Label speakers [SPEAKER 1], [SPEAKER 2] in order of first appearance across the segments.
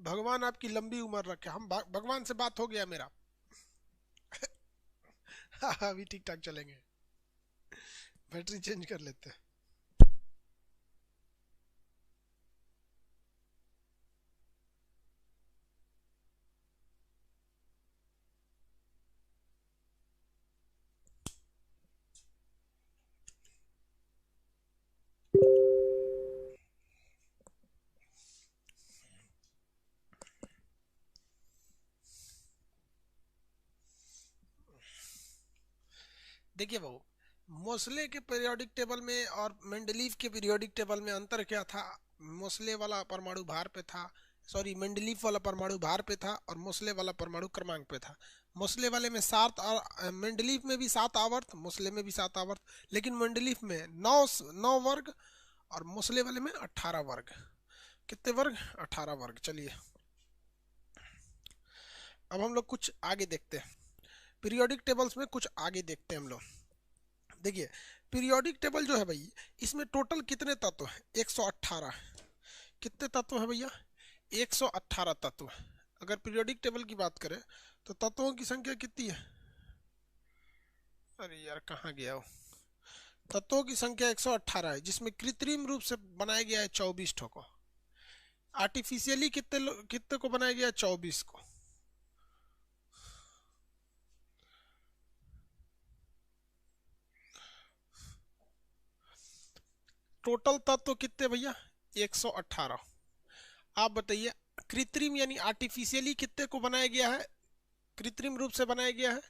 [SPEAKER 1] भगवान आपकी लंबी उम्र रखे। हम भगवान से बात हो गया मेरा। हाँ अभी ठीक ठाक चलेंगे। बैटरी चेंज कर लेते हैं। देखिए भाऊ, मोसले के पीरियोडिक टेबल में और मेंडलीव के पीरियोडिक टेबल में अंतर क्या था? मोसले वाला परमाणु भार पे था, सॉरी मेंडलीव वाला परमाणु भार पे था और मोसले वाला परमाणु क्रमांक पे था। मोसले वाले में सात और मेंडलीव में भी सात आवर्त, मोसले में भी सात आवर्त, लेकिन मेंडलीव में नौ नौ वर्ग और मोसले वाले में 18 वर्ग। कितने वर्ग? 18 वर्ग। चलिए अब हम लोग कुछ आगे देखते हैं, पीरियोडिक टेबल्स में कुछ आगे देखते हैं हम लोग। देखिए पीरियोडिक टेबल जो है भाई, इसमें टोटल कितने तत्व हैं? 118। कितने तत्व हैं भैया? 118 तत्व। अगर पीरियोडिक टेबल की बात करें तो तत्वों की संख्या कितनी है? अरे यार कहाँ गया हो? तत्वों की संख्या 118 है, जिसमें कृत्रिम रूप से बनाया गया है 24 ठो को। आर्टिफिशियली कितने को बनाया गया है? 24 को। टोटल तत्व कितने भैया? 118। आप बताइए कृत्रिम यानी आर्टिफिशियली कितने को बनाया गया है? कृत्रिम रूप से बनाया गया है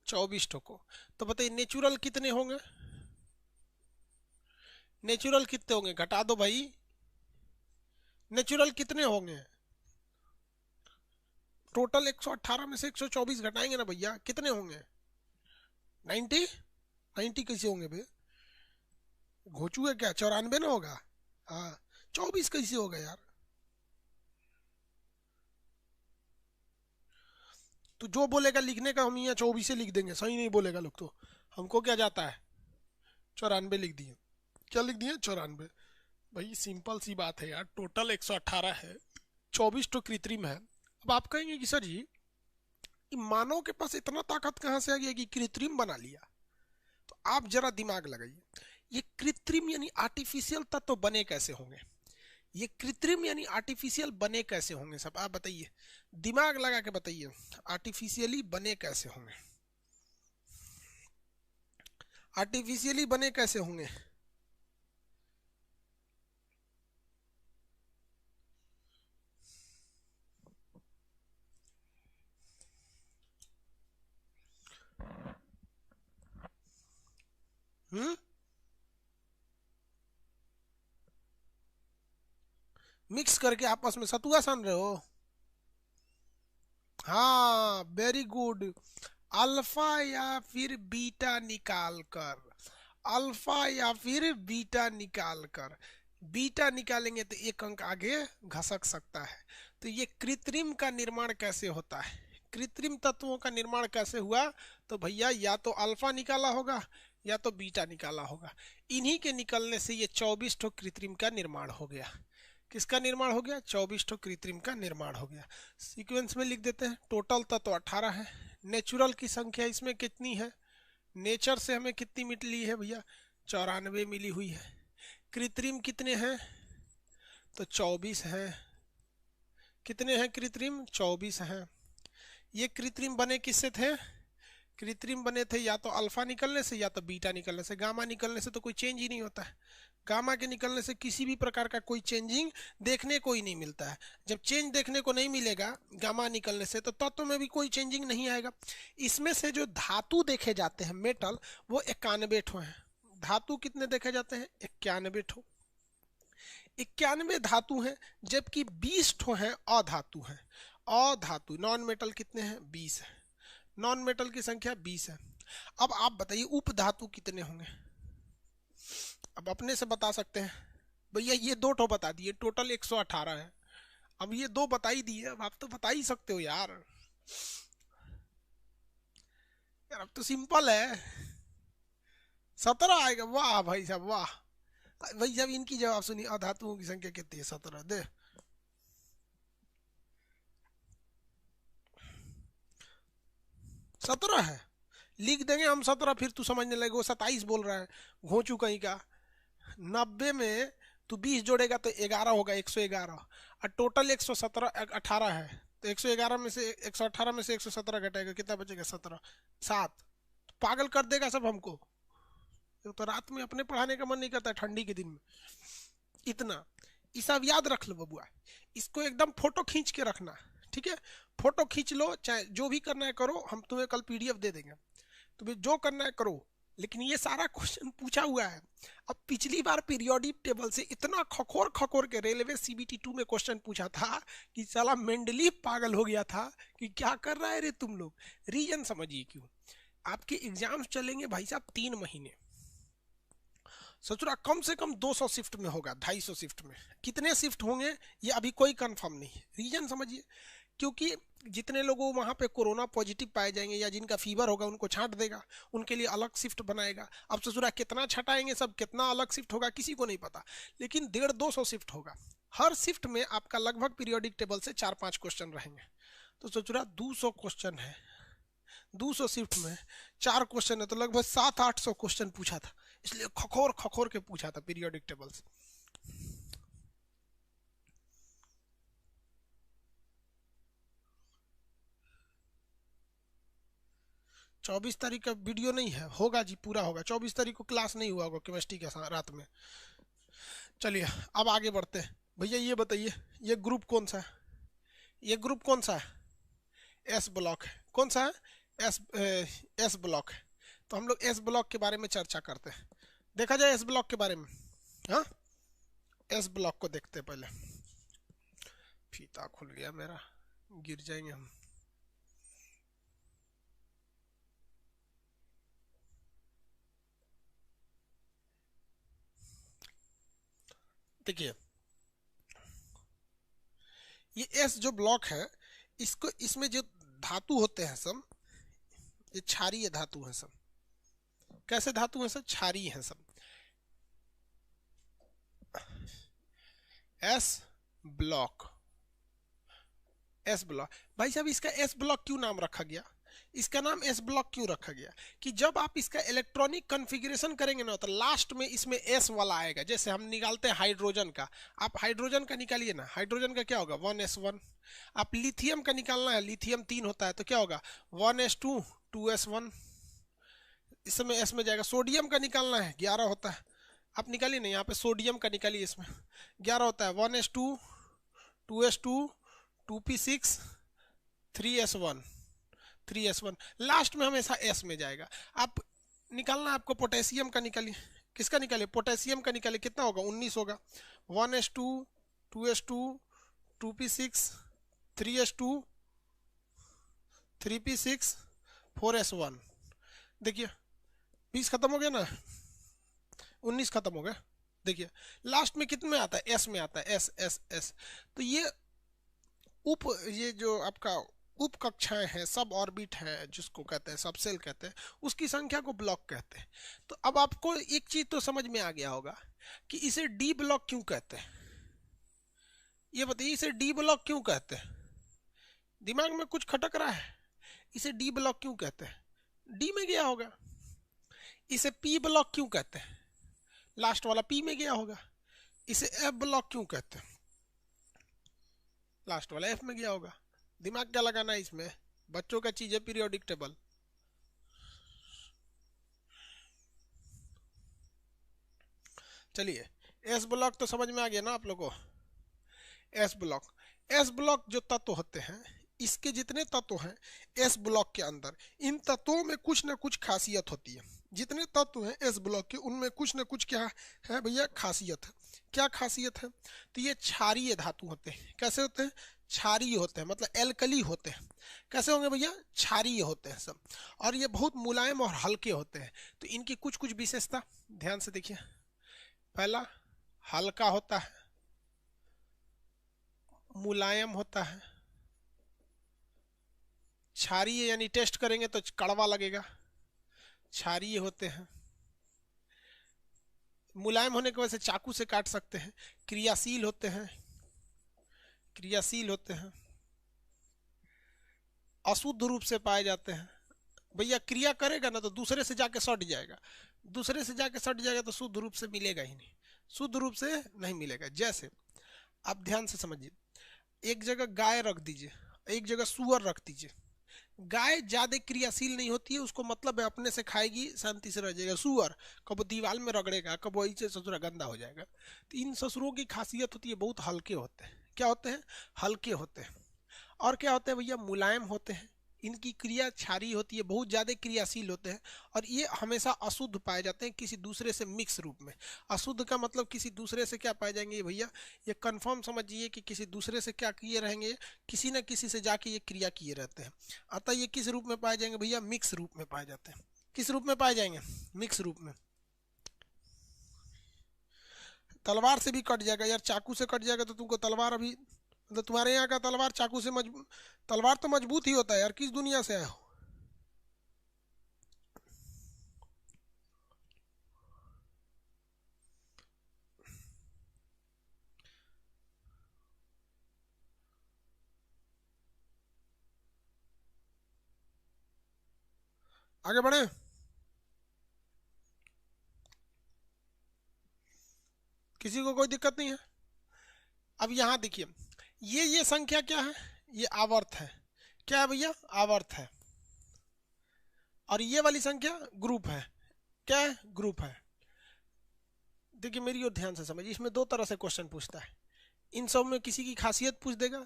[SPEAKER 1] 24 ठो को। तो बताइए नेचुरल कितने होंगे? नेचुरल कितने होंगे? घटा दो भाई। नेचुरल कितने होंगे? टोटल 118 में से 124 घटाएंगे ना भैया, कितने होंगे? 90। 90 कैसे होंगे भाई? घोचू है क्या? 94 ना होगा। हाँ, 24 कैसे होगा यार? तो जो बोलेगा लिखने का हम यहाँ 24 लिख देंगे, सही नहीं बोलेगा लोग तो। हमको क्या जाता है? 94 लिख दिए। क्या लिख दिए? 94। भाई सिंपल सी बात है यार, टोटल 118 है, 24 तो कृत्रिम है। अब आप कहेंगे कि सर जी मानव के पास इतना ताकत कहाँ से आ गया कि कृत्रिम बना लिया? तो आप जरा दिमाग लगाइए, ये कृत्रिम यानी आर्टिफिशियल तत्व बने कैसे होंगे? ये कृत्रिम यानी आर्टिफिशियल बने कैसे होंगे? सब आप बताइए, दिमाग लगा के बताइए, आर्टिफिशियली बने कैसे होंगे? आर्टिफिशियली बने कैसे होंगे? हम्म? मिक्स करके आपस में सतुआ सान रहे हो? हाँ वेरी गुड। अल्फा या फिर बीटा निकाल कर, अल्फा या फिर बीटा निकाल कर, बीटा निकालेंगे तो एक अंक आगे घसक सकता है। तो ये कृत्रिम का निर्माण कैसे होता है? कृत्रिम तत्वों का निर्माण कैसे हुआ? तो भैया या तो अल्फा निकाला होगा या तो बीटा निकाला होगा। इन्हीं के निकलने से ये 24 ठो कृत्रिम का निर्माण हो गया। किसका निर्माण हो गया? 24 ठो कृत्रिम का निर्माण हो गया। सीक्वेंस में लिख देते हैं, टोटल तत्व 18 है। नेचुरल की संख्या इसमें कितनी है? नेचर से हमें कितनी मिली है भैया? 94 मिली हुई है। कृत्रिम कितने हैं? तो 24 हैं। कितने हैं कृत्रिम? 24 हैं। ये कृत्रिम बने किससे थे? कृत्रिम बने थे या तो अल्फा निकलने से या तो बीटा निकलने से। गामा निकलने से तो कोई चेंज ही नहीं होता है। गामा के निकलने से किसी भी प्रकार का कोई चेंजिंग देखने को ही नहीं मिलता है। जब चेंज देखने को नहीं मिलेगा गामा निकलने से, तो तत्व में भी कोई चेंजिंग नहीं आएगा। इसमें से जो धातु देखे जाते हैं मेटल, वो 91 ठो हैं। धातु कितने देखे जाते हैं? 91 ठो। 91 धातु हैं, जबकि 20 ठो हैं अधातु हैं। अधातु नॉन मेटल कितने हैं? 20 है। नॉन मेटल की संख्या 20 है। अब आप बताइए उप धातु कितने होंगे? अब अपने से बता सकते हैं भैया, ये दो ठो बता दिए, टोटल 118 है। अब ये दो बता ही दिए, अब आप तो बता ही सकते हो यार। यार अब तो सिंपल है। 17 आएगा। वाह भाई साहब वाह। भाई जब इनकी जवाब सुनी, अधातुओं की संख्या कितनी है? 17 दे। 17 है, लिख देंगे हम 17, फिर तू समझने लगे वो 27 बोल रहा है, घोंचू कहीं का। 90 में तू 20 जोड़ेगा तो 11 होगा, 111, और टोटल 117 18 है, तो 111 में से 118 में से 117 घटाएगा, कितना बचेगा? 17, 7। पागल कर देगा सब हमको, तो रात में अपने पढ़ाने का मन नहीं करता ठंडी के दिन में। इतना ये सब याद रख लो बबुआ, इसको एकदम फोटो खींच के रखना, ठीक है? फोटो खींच लो, चाहे जो भी करना है करो, हम तुम्हें कल पीडीएफ दे देंगे, तुम्हें जो करना है करो। लेकिन ये सारा क्वेश्चन पूछा हुआ है। अब पिछली बार पीरियोडिक टेबल से इतना खखोर खखोर के रेलवे सीबीटी 2 में क्वेश्चन पूछा था कि साला मेंडली पागल हो गया था कि क्या कर रहा है रे तुम लोग। रीजन समझिए क्यों। आपके एग्जाम्स चलेंगे भाई साहब 3 महीने, सोच रहा कम से कम 200 शिफ्ट में होगा, 250 शिफ्ट में। कितने शिफ्ट होंगे ये अभी कोई कंफर्म नहीं है। रीजन समझिए, क्योंकि जितने लोगों वहां पे कोरोना पॉजिटिव पाए जाएंगे या जिनका फीवर होगा उनको छांट देगा, उनके लिए अलग शिफ्ट बनाएगा। अब ससुरा कितना छटाएंगे सब, कितना अलग शिफ्ट होगा किसी को नहीं पता, लेकिन 150-200 शिफ्ट होगा। हर शिफ्ट में आपका लगभग पीरियोडिक टेबल से 4-5 क्वेश्चन रहेंगे, तो ससुरा 200 क्वेश्चन है, 200 शिफ्ट में 4 क्वेश्चन है, तो लगभग 700-800 क्वेश्चन पूछा था, इसलिए खखोर खखोर के पूछा था पीरियोडिक टेबल से। 24 तारीख का वीडियो नहीं है, होगा जी, पूरा होगा। 24 तारीख को क्लास नहीं हुआ होगा केमिस्ट्री के रात में। चलिए अब आगे बढ़ते हैं। भैया ये बताइए, ये ग्रुप कौन सा है? ये ग्रुप कौन सा है? एस ब्लॉक है। कौन सा है? एस ब्लॉक है। तो हम लोग एस ब्लॉक के बारे में चर्चा करते हैं। देखा जाए एस ब्लॉक के बारे में। हाँ, एस ब्लॉक को देखते हैं पहले। फीता खुल गया मेरा, गिर जाएंगे हम। देखिए ये एस जो ब्लॉक है, इसको इसमें जो धातु होते हैं सब, ये क्षारीय धातु है सब। कैसे धातु है सब? क्षारीय है सब। S block, S block. भाई साहब इसका एस ब्लॉक क्यों नाम रखा गया? इसका नाम एस ब्लॉक क्यों रखा गया कि जब आप इसका इलेक्ट्रॉनिक कॉन्फ़िगरेशन करेंगे ना, तो लास्ट में इसमें एस वाला आएगा। जैसे हम निकालते हैं हाइड्रोजन का, आप हाइड्रोजन का निकालिए ना, हाइड्रोजन का क्या होगा? 1s1। आप लिथियम का निकालना है, लिथियम 3 होता है, तो क्या होगा? 1s2 2s1। इस समय एस में जाएगा। सोडियम का निकालना है, 11 होता है, आप निकालिए ना, यहाँ पे सोडियम का निकालिए, इसमें 11 होता है। 1s2 2s2 2p6 3s1 3s1, last में हमेशा एस में जाएगा। आप निकालना है आपको पोटेशियम का, निकालिए। किसका निकालिए? पोटेशियम का निकालिए, कितना होगा? 19 होगा। 1s2 2s2 2p6 3s2 3p6 4s1। देखिए 20 खत्म हो गया ना, 19 खत्म हो गया। देखिए लास्ट में कितने में आता है? एस में आता है, एस एस एस। तो ये जो आपका उप कक्षाएं हैं, सब ऑर्बिट है, जिसको कहते हैं सब सेल कहते हैं, उसकी संख्या को ब्लॉक कहते हैं। तो अब आपको एक चीज तो समझ में आ गया होगा कि इसे डी ब्लॉक क्यों कहते हैं। ये बताइए इसे डी ब्लॉक क्यों कहते हैं? दिमाग में कुछ खटक रहा है? इसे डी ब्लॉक क्यों कहते हैं? डी में गया होगा। इसे पी ब्लॉक क्यों कहते हैं? लास्ट वाला पी में गया होगा। इसे एफ ब्लॉक क्यों कहते हैं? लास्ट वाला एफ में गया होगा। दिमाग क्या लगाना है इसमें? बच्चों का चीज है पीरियोडिक टेबल। चलिए एस ब्लॉक तो समझ में आ गया ना आप लोगों को। एस ब्लॉक, एस ब्लॉक जो तत्व होते हैं, इसके जितने तत्व हैं एस ब्लॉक के अंदर, इन तत्वों में कुछ ना कुछ खासियत होती है। जितने तत्व हैं एस ब्लॉक के, उनमें कुछ ना कुछ क्या है भैया? खासियत है। क्या खासियत है? तो ये क्षारीय धातु होते हैं। कैसे होते हैं? क्षारीय होते हैं, मतलब एल्कली होते हैं। कैसे होंगे भैया? क्षारीय होते हैं सब। और ये बहुत मुलायम और हल्के होते हैं। तो इनकी कुछ कुछ विशेषता ध्यान से देखिए। पहला, हल्का होता है, मुलायम होता है। क्षारीय यानी टेस्ट करेंगे तो कड़वा लगेगा, क्षारीय होते हैं। मुलायम होने की वजह से चाकू से काट सकते हैं। क्रियाशील होते हैं, क्रियाशील होते हैं। अशुद्ध रूप से पाए जाते हैं, भैया क्रिया करेगा ना तो दूसरे से जाके सट जाएगा, दूसरे से जाके सट जाएगा तो शुद्ध रूप से मिलेगा ही नहीं, शुद्ध रूप से नहीं मिलेगा। जैसे आप ध्यान से समझिए, एक जगह गाय रख दीजिए, एक जगह सुअर रख दीजिए। गाय ज्यादा क्रियाशील नहीं होती है, उसको मतलब है अपने से खाएगी, शांति से रह जाएगा। सुअर कब दीवार में रगड़ेगा, कब वही से ससुरा गंदा हो जाएगा। तो इन ससुरों की खासियत होती है बहुत हल्के होते हैं। क्या होते हैं? हल्के होते हैं। और क्या होते हैं भैया? मुलायम होते हैं। इनकी क्रिया क्षारीय होती है, बहुत ज़्यादा क्रियाशील होते हैं। और ये हमेशा अशुद्ध पाए जाते हैं, किसी दूसरे से मिक्स रूप में। अशुद्ध का मतलब किसी दूसरे से क्या पाए जाएंगे भैया? ये कंफर्म समझिए कि किसी दूसरे से क्या किए रहेंगे, किसी न किसी से जाके ये क्रिया किए रहते हैं। अतः ये किस रूप में पाए जाएंगे भैया? मिक्स रूप में पाए जाते हैं। किस रूप में पाए जाएंगे? मिक्स रूप में। तलवार से भी कट जाएगा यार, चाकू से कट जाएगा तो तुमको तलवार अभी, मतलब तुम्हारे यहाँ का तलवार चाकू से मजबूत, तलवार तो मजबूत ही होता है यार, किस दुनिया से आए हो? आगे बढ़े। किसी को कोई दिक्कत नहीं है? अब यहाँ देखिए, ये संख्या क्या है? ये आवर्त है। क्या है भैया? आवर्त है। और ये वाली संख्या ग्रुप है। क्या है? ग्रुप है। देखिए मेरी ओर ध्यान से समझिए, इसमें दो तरह से क्वेश्चन पूछता है। इन सब में किसी की खासियत पूछ देगा,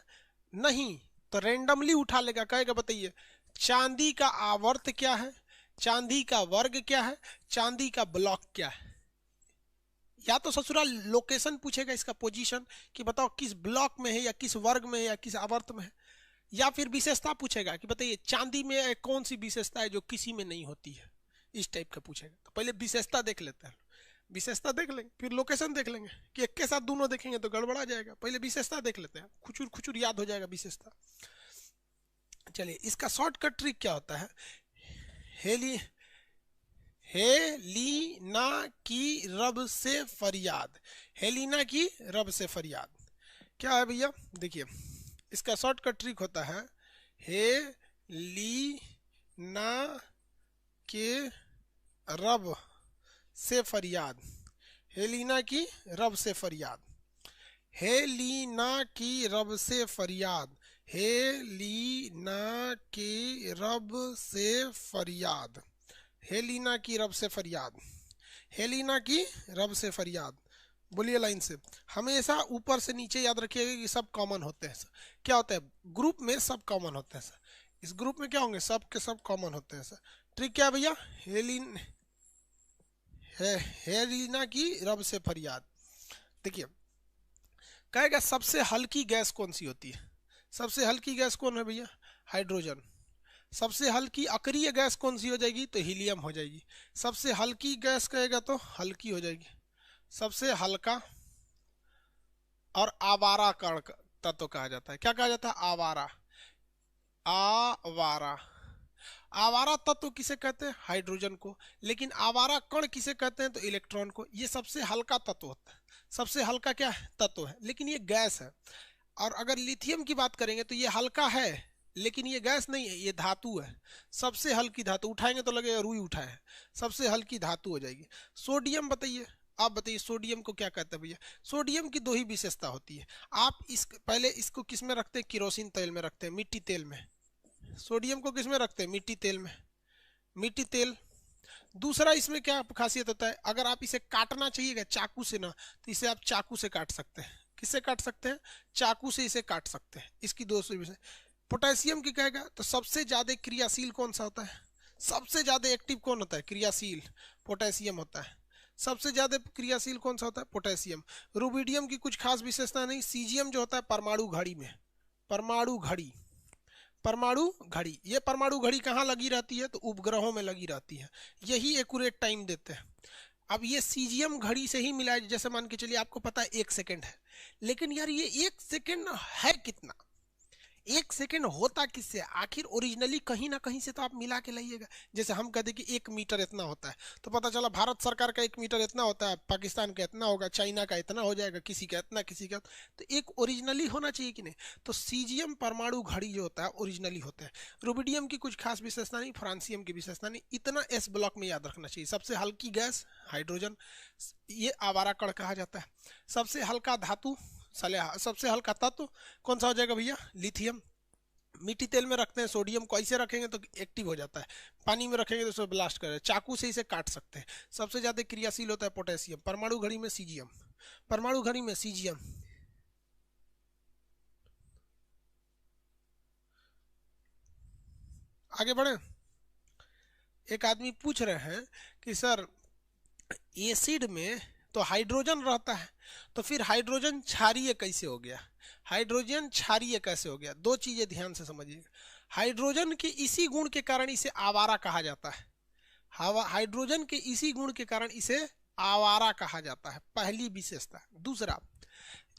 [SPEAKER 1] नहीं तो रेंडमली उठा लेगा, कहेगा बताइए चांदी का आवर्त क्या है, चांदी का वर्ग क्या है, चांदी का ब्लॉक क्या है। या तो ससुराल लोकेशन पूछेगा, इसका पोजीशन, कि बताओ किस ब्लॉक में है या किस वर्ग में है या किस आवर्त में है। या फिर विशेषता पूछेगा कि बताइए चांदी में कौन सी विशेषता है जो किसी में नहीं होती है, इस टाइप का पूछेगा। तो पहले विशेषता देख लेते हैं, विशेषता देख लेंगे, फिर लोकेशन देख लेंगे। कि एक के साथ दोनों देखेंगे तो गड़बड़ा जाएगा। पहले विशेषता देख लेते हैं, खुचुर खुचुर याद हो जाएगा विशेषता। चलिए इसका शॉर्टकट ट्रिक क्या होता है? हेली हेलीना की रब से फरियाद, हेलीना की रब से फरियाद क्या है भैया? देखिए इसका शॉर्टकट ट्रिक होता है हेलीना के रब से फरियाद, हेलीना की रब से फरियाद, हेलीना की रब से फरियाद, हेलीना की रब से फरियाद, हेलीना की रब से फरियाद, हेलीना की रब से फरियाद। बोलिए लाइन से। हमेशा ऊपर से नीचे याद रखिएगा कि सब कॉमन होते हैं सर। क्या होता है? ग्रुप में सब कॉमन होते हैं सर। इस ग्रुप में क्या होंगे? सब के सब कॉमन होते हैं सर। ट्रिक क्या है भैया? हेलीना की रब से फरियाद। देखिए कहेगा सबसे हल्की गैस कौन सी होती है? सबसे हल्की गैस कौन है भैया? हाइड्रोजन। सबसे हल्की अक्रिय गैस कौन सी हो जाएगी? तो हीलियम हो जाएगी। सबसे हल्की गैस कहेगा तो हल्की हो जाएगी। सबसे हल्का और आवारा कण तत्व कहा जाता है। क्या कहा जाता है? आवारा। आवारा, आवारा तत्व किसे कहते हैं? हाइड्रोजन को। लेकिन आवारा कण किसे कहते हैं? तो इलेक्ट्रॉन को। ये सबसे हल्का तत्व होता है, सबसे हल्का क्या है? तत्व है, लेकिन ये गैस है। और अगर लिथियम की बात करेंगे तो ये हल्का है लेकिन ये गैस नहीं है, ये धातु है। सबसे हल्की धातु, उठाएंगे तो लगेगा रुई उठाए है। सबसे हल्की धातु हो जाएगी। सोडियम बताइए, आप बताइए सोडियम को क्या कहते हैं भैया? सोडियम की दो ही विशेषता होती है। आप इस पहले इसको किस में रखते हैं? किरोसिन तेल में रखते हैं, मिट्टी तेल में। सोडियम को किस में रखते हैं? मिट्टी तेल में, मिट्टी तेल। दूसरा इसमें क्या खासियत होता है? अगर आप इसे काटना चाहिएगा चाकू से ना, तो इसे आप चाकू से काट सकते हैं। किससे काट सकते हैं? चाकू से इसे काट सकते हैं। इसकी दो विशेष। पोटेशियम की कहेगा तो सबसे ज्यादा क्रियाशील कौन सा होता है? सबसे ज्यादा एक्टिव कौन होता है? क्रियाशील पोटेशियम होता है। सबसे ज्यादा क्रियाशील कौन सा होता है? पोटेशियम। रुबिडियम की कुछ खास विशेषता नहीं। सीजियम जो होता है परमाणु घड़ी में, परमाणु घड़ी, परमाणु घड़ी। ये परमाणु घड़ी कहाँ लगी रहती है? तो उपग्रहों में लगी रहती है। यही एक्यूरेट टाइम देते हैं। अब ये सीजियम घड़ी से ही मिला है। जैसे मान के चलिए आपको पता है 1 सेकंड है, लेकिन यार ये 1 सेकंड है कितना? एक सेकेंड होता किससे, आखिर ओरिजिनली कहीं ना कहीं से तो आप मिला के लाइएगा। जैसे हम कहते कि 1 मीटर इतना होता है, तो पता चला भारत सरकार का 1 मीटर इतना होता है, पाकिस्तान का इतना होगा, चाइना का इतना हो जाएगा, किसी का इतना, किसी का। तो एक ओरिजिनली होना चाहिए कि नहीं। तो सीजियम परमाणु घड़ी जो होता है ओरिजिनली होता है। रुबिडियम की कुछ खास विशेषता नहीं, फ्रांसियम की विशेषता नहीं, इतना एस ब्लॉक में याद रखना चाहिए। सबसे हल्की गैस हाइड्रोजन, ये आवारा कण कहा जाता है। सबसे हल्का धातु सबसे हल्का तत्व कौन सा हो जाएगा भैया, लिथियम। मिट्टी तेल में रखते हैं सोडियम को, ऐसे रखेंगे तो एक्टिव हो जाता है, पानी में रखेंगे तो उसे ब्लास्ट करें, चाकू से इसे काट सकते हैं। सबसे ज्यादा क्रियाशील होता है पोटेशियम। परमाणु घड़ी में सीजियम, परमाणु घड़ी में सीजियम। आगे बढ़े। एक आदमी पूछ रहे हैं कि सर एसिड में तो हाइड्रोजन रहता है, तो फिर हाइड्रोजन क्षारीय कैसे हो गया, हाइड्रोजन क्षारीय कैसे हो गया। दो चीजें ध्यान से समझिएगा। हाइड्रोजन के इसी गुण के कारण इसे आवारा कहा जाता है। हाइड्रोजन के इसी गुण के कारण इसे आवारा कहा जाता है, पहली विशेषता। दूसरा,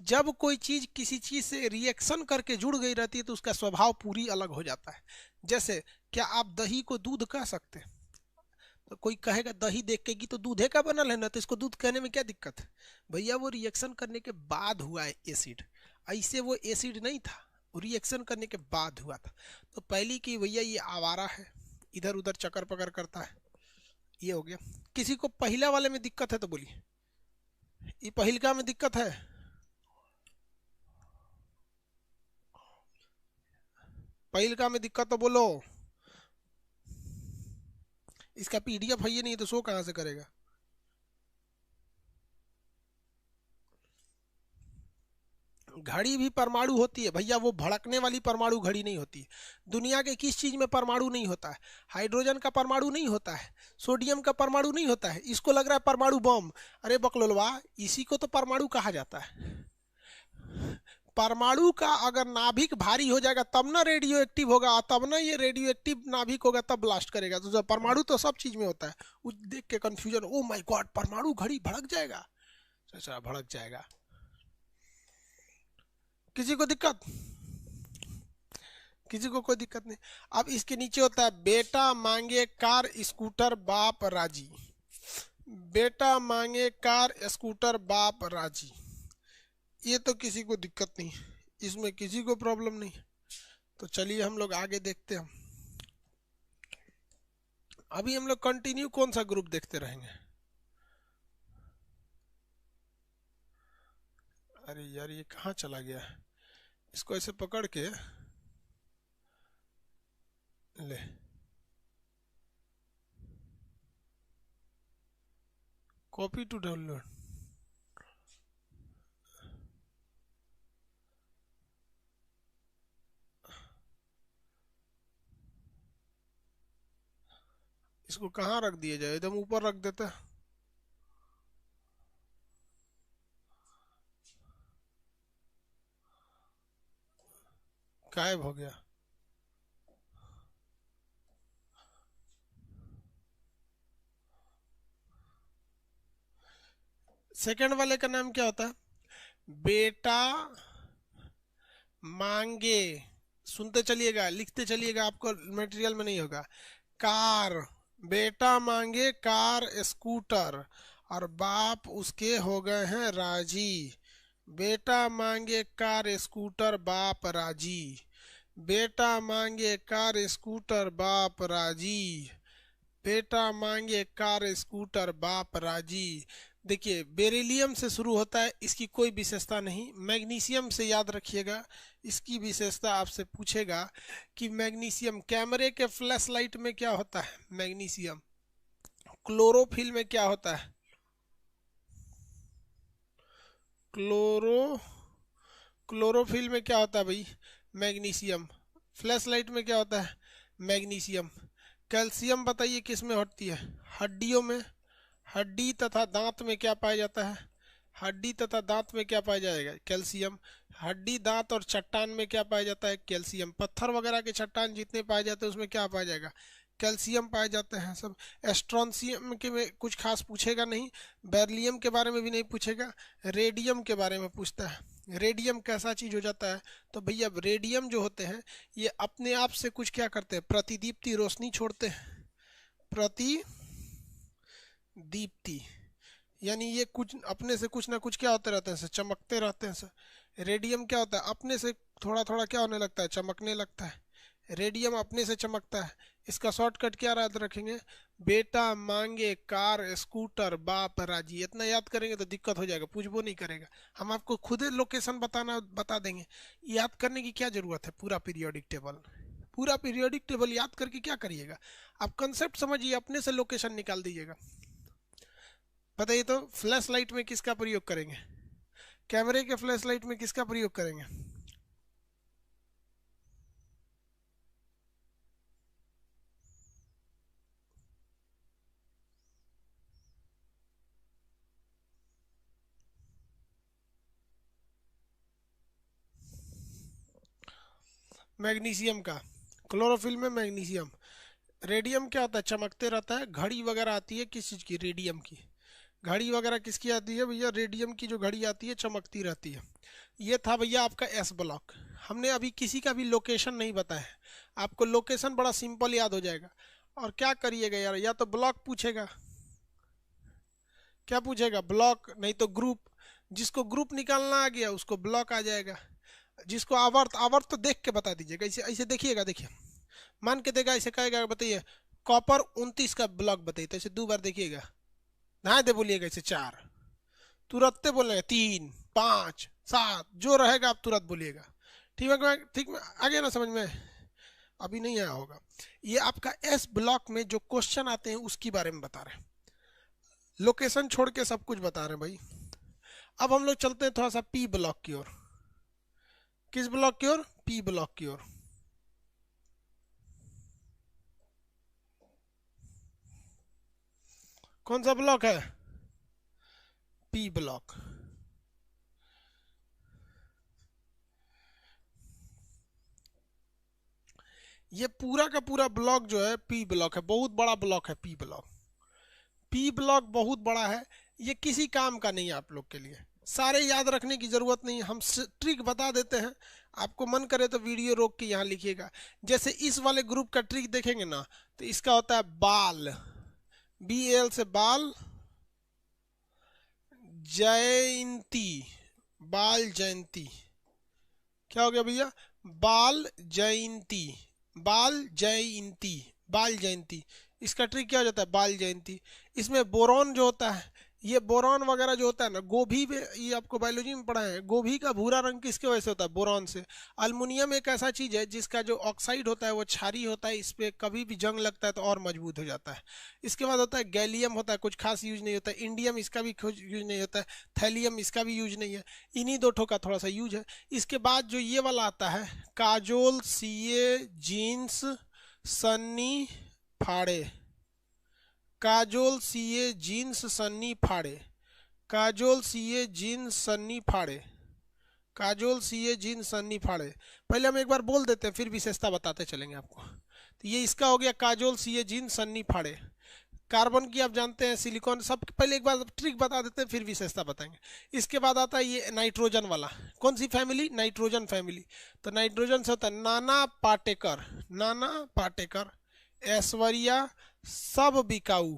[SPEAKER 1] जब कोई चीज किसी चीज से रिएक्शन करके जुड़ गई रहती है तो उसका स्वभाव पूरी अलग हो जाता है। जैसे क्या आप दही को दूध कह सकते हैं, तो कोई कहेगा दही देख के कि तो दूधे का बनल है ना, तो इसको दूध कहने में क्या दिक्कत है। भैया वो रिएक्शन करने के बाद हुआ है एसिड, ऐसे वो एसिड नहीं था, वो रिएक्शन करने के बाद हुआ था। तो पहली की भैया ये आवारा है, इधर उधर चक्कर पकड़ करता है, ये हो गया। किसी को पहला वाले में दिक्कत है तो बोलिए, ये पहिलका में दिक्कत है। पहिलका में दिक्कत तो बोलो। इसका पीडीएफ है ये नहीं तो शो कहां से करेगा। घड़ी भी परमाणु होती है भैया, वो भड़कने वाली परमाणु घड़ी नहीं होती। दुनिया के किस चीज में परमाणु नहीं होता है, हाइड्रोजन का परमाणु नहीं होता है, सोडियम का परमाणु नहीं होता है। इसको लग रहा है परमाणु बम, अरे बकलोलवा, इसी को तो परमाणु कहा जाता है। परमाणु का अगर नाभिक भारी हो जाएगा तब ना रेडियो एक्टिव होगा, तब ना ये रेडियो एक्टिव नाभिक होगा तब ब्लास्ट करेगा। तो परमाणु तो सब चीज में होता है। वो देख के कंफ्यूजन, ओ माय गॉड परमाणु घड़ी भड़क जाएगा, अच्छा भड़क जाएगा। किसी को दिक्कत, किसी को कोई दिक्कत नहीं। अब इसके नीचे होता है बेटा मांगे कार स्कूटर बाप राजी, बेटा मांगे कार स्कूटर बाप राजी। ये तो किसी को दिक्कत नहीं, इसमें किसी को प्रॉब्लम नहीं। तो चलिए हम लोग आगे देखते हैं। अभी हम लोग कंटिन्यू कौन सा ग्रुप देखते रहेंगे। अरे यार ये कहाँ चला गया, इसको ऐसे पकड़ के ले, कॉपी टू डाउनलोड। इसको कहाँ रख दिया जाए, एकदम ऊपर रख देता। गायब हो गया। सेकंड वाले का नाम क्या होता है, बेटा मांगे, सुनते चलिएगा लिखते चलिएगा, आपको मटेरियल में नहीं होगा। कार, बेटा मांगे कार स्कूटर और बाप उसके हो गए हैं राजी। बेटा मांगे कार स्कूटर बाप राजी, बेटा मांगे कार स्कूटर बाप राजी, बेटा मांगे कार स्कूटर बाप राजी। देखिए बेरिलियम से शुरू होता है, इसकी कोई विशेषता नहीं। मैग्नीशियम से याद रखिएगा, इसकी विशेषता आपसे पूछेगा कि मैग्नीशियम कैमरे के फ्लैश लाइट में क्या होता है, मैग्नीशियम। क्लोरोफिल में क्या होता है, क्लोरोफिल में क्या होता है भाई, मैग्नीशियम। फ्लैश लाइट में क्या होता है, मैग्नीशियम। कैल्शियम बताइए किस में होती है, हड्डियों में। हड्डी तथा दांत में क्या पाया जाता है, हड्डी तथा दांत में क्या पाया जाएगा, कैल्शियम। हड्डी दांत और चट्टान में क्या पाया जाता है, कैल्शियम। पत्थर वगैरह के चट्टान जितने पाए जाते हैं उसमें क्या पाया जाएगा, कैल्शियम पाए जाते हैं सब। एस्ट्रोनशियम के में कुछ खास पूछेगा नहीं, बेरिलियम के बारे में भी नहीं पूछेगा, रेडियम के बारे में पूछता है। रेडियम कैसा चीज हो जाता है? तो भैया रेडियम जो होते हैं ये अपने आप से कुछ क्या करते हैं, प्रतिदीप्ति रोशनी छोड़ते हैं, प्रतिदीप्ति, यानी ये कुछ अपने से कुछ ना कुछ क्या होते रहते हैं सर, चमकते रहते हैं सर। रेडियम क्या होता है, अपने से थोड़ा थोड़ा क्या होने लगता है, चमकने लगता है। रेडियम अपने से चमकता है। इसका शॉर्टकट क्या याद रखेंगे, बेटा मांगे कार स्कूटर बाप राजी, इतना याद करेंगे तो दिक्कत हो जाएगा, पूछबो नहीं करेगा। हम आपको खुद लोकेशन बताना बता देंगे, याद करने की क्या जरूरत है। पूरा पीरियोडिक टेबल, पूरा पीरियोडिक टेबल याद करके क्या करिएगा, आप कंसेप्ट समझिए, अपने से लोकेशन निकाल दीजिएगा। बताइए तो फ्लैश लाइट में किसका प्रयोग करेंगे, कैमरे के फ्लैश लाइट में किसका प्रयोग करेंगे? मैग्नीशियम का, क्लोरोफिल में मैग्नीशियम। रेडियम क्या होता है, चमकते रहता है। घड़ी वगैरह आती है किस चीज़ की, रेडियम की। घड़ी वगैरह किसकी आती है भैया, रेडियम की जो घड़ी आती है चमकती रहती है। ये था भैया आपका एस ब्लॉक। हमने अभी किसी का भी लोकेशन नहीं बताया है, आपको लोकेशन बड़ा सिंपल याद हो जाएगा। और क्या करिएगा यार, या तो ब्लॉक पूछेगा, क्या पूछेगा, ब्लॉक, नहीं तो ग्रुप। जिसको ग्रुप निकालना आ गया उसको ब्लॉक आ जाएगा। जिसको आवर्त, आवर्त तो देख के बता दीजिएगा, ऐसे ऐसे देखिएगा, देखिए मान के देगा, ऐसे कहेगा बताइए कॉपर 29 का ब्लॉक बताइए, तो ऐसे 2 बार देखिएगा, नहा दे बोलिएगा, ऐसे 4 तुरंत बोलेगा, 3 5 7 जो रहेगा आप तुरंत बोलिएगा। ठीक है, ठीक में आ गया ना समझ में? अभी नहीं आया होगा। ये आपका एस ब्लॉक में जो क्वेश्चन आते हैं उसके बारे में बता रहे हैं, लोकेशन छोड़ के सब कुछ बता रहे हैं भाई। अब हम लोग चलते हैं थोड़ा सा पी ब्लॉक की ओर। किस ब्लॉक की ओर, पी ब्लॉक की ओर। कौन सा ब्लॉक है, पी ब्लॉक। ये पूरा का पूरा ब्लॉक जो है पी ब्लॉक है, बहुत बड़ा ब्लॉक है पी ब्लॉक। पी ब्लॉक बहुत बड़ा है, ये किसी काम का नहीं है आप लोग के लिए, सारे याद रखने की जरूरत नहीं है, हम ट्रिक बता देते हैं। आपको मन करे तो वीडियो रोक के यहाँ लिखिएगा। जैसे इस वाले ग्रुप का ट्रिक देखेंगे ना, तो इसका होता है बाल, बी एल से बाल, जयंती, बाल जयंती। क्या हो गया भैया, बाल जयंती, बाल जयंती, बाल जयंती। इसका ट्रिक क्या हो जाता है, बाल जयंती। इसमें बोरॉन जो होता है, ये बोरॉन वगैरह जो होता है ना, गोभी में, ये आपको बायोलॉजी में पढ़ा है, गोभी का भूरा रंग किसके वजह से होता है, बोरॉन से। अल्मुनियम एक ऐसा चीज है जिसका जो ऑक्साइड होता है वो क्षारीय होता है, इस पे कभी भी जंग लगता है तो और मजबूत हो जाता है। इसके बाद होता है गैलियम, होता है कुछ खास यूज नहीं होता है। इंडियम इसका भी कुछ यूज नहीं होता है। थैलियम इसका भी यूज नहीं है। इन्हीं दो ठो का थोड़ा सा यूज है। इसके बाद जो ये वाला आता है, काजोल, सीए, जीन्स, सन्नी, फाड़े, काजोल, सीए, जीन्स, सन्नी, फाड़े, काजोल, सीए, जीन्स, सन्नी, फाड़े, काजोल, सीए, जीन्स, सन्नी, फाड़े। पहले हम एक बार बोल देते हैं फिर विशेषता बताते चलेंगे आपको। तो ये इसका हो गया काजोल, सीए, जीन्स, सन्नी, फाड़े। कार्बन की आप जानते हैं, सिलिकॉन, सब पहले एक बार ट्रिक बता देते हैं फिर विशेषता बताएंगे। इसके बाद आता है ये नाइट्रोजन वाला, कौन सी फैमिली, नाइट्रोजन फैमिली। तो नाइट्रोजन से होता है नाना पाटेकर, नाना पाटेकर, ऐश्वर्या, सब बिकाऊ,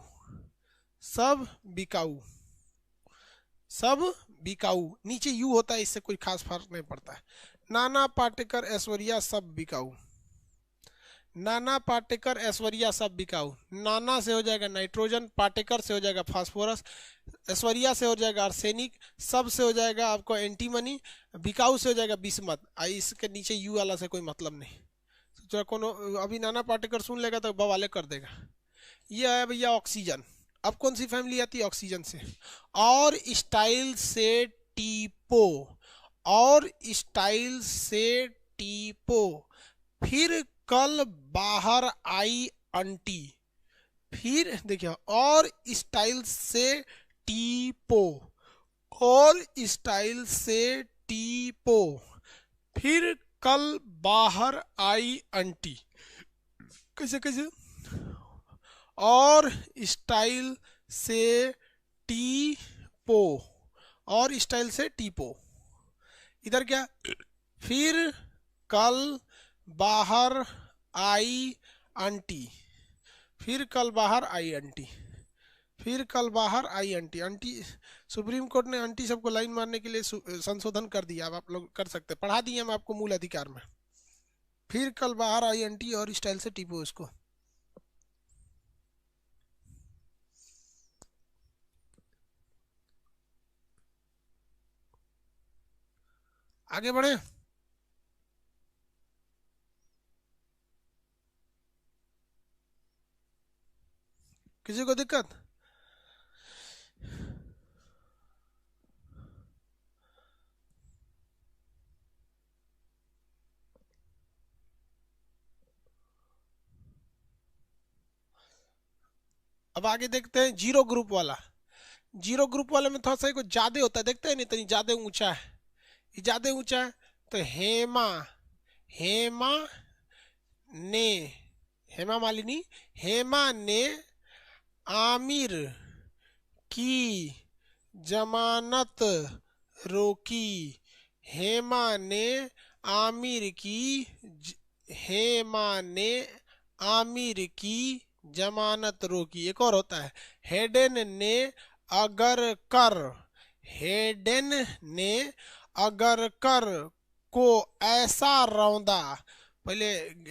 [SPEAKER 1] सब बिकाऊ, सब बिकाऊ। नीचे यू होता है, इससे कोई खास फर्क नहीं पड़ता है। नाना पाटेकर, ऐश्वर्या, सब बिकाऊ, नाना पाटेकर, ऐश्वर्या, सब बिकाऊ। नाना से हो जाएगा नाइट्रोजन, पाटेकर से हो जाएगा फास्फोरस, ऐश्वर्या से हो जाएगा आर्सेनिक, सब से हो जाएगा आपको एंटीमनी, बिकाऊ से हो जाएगा बिस्मत। इसके नीचे यू वाला से कोई मतलब नहीं। तो कोनो अभी नाना पाटेकर सुन लेगा तो बवाले कर देगा। ये है भैया ऑक्सीजन। अब कौन सी फैमिली आती है, ऑक्सीजन से। और स्टाइल से टीपो, और स्टाइल से टीपो। फिर कल बाहर आई आंटी, फिर देखिए, और स्टाइल से टीपो, और स्टाइल से टीपो। फिर कल बाहर आई आंटी, कैसे कैसे, और स्टाइल से टीपो, और स्टाइल से टीपो। इधर क्या, फिर कल बाहर आई आंटी, फिर कल बाहर आई आंटी, फिर कल बाहर आई आंटी। आंटी, सुप्रीम कोर्ट ने आंटी सबको लाइन मारने के लिए संशोधन कर दिया, अब आप लोग कर सकते, पढ़ा दिए हम आपको मूल अधिकार में। फिर कल बाहर आई आंटी और स्टाइल से टिपो उसको। आगे बढ़े। किसी को दिक्कत? अब आगे देखते हैं जीरो ग्रुप वाला। जीरो ग्रुप वाले में थोड़ा सा कुछ ज्यादा होता है, देखते हैं नहीं, तो ज्यादा ऊंचा है, ये ज्यादा ऊंचा है। तो हेमा, हेमा ने, हेमा मालिनी, हेमा ने आमिर की जमानत रोकी, हेमा ने आमिर की हेमा ने आमिर की जमानत रोकी। एक और होता है, हेडेन ने अगर कर, हेडेन ने अगर कर को ऐसा रौंदा। पहले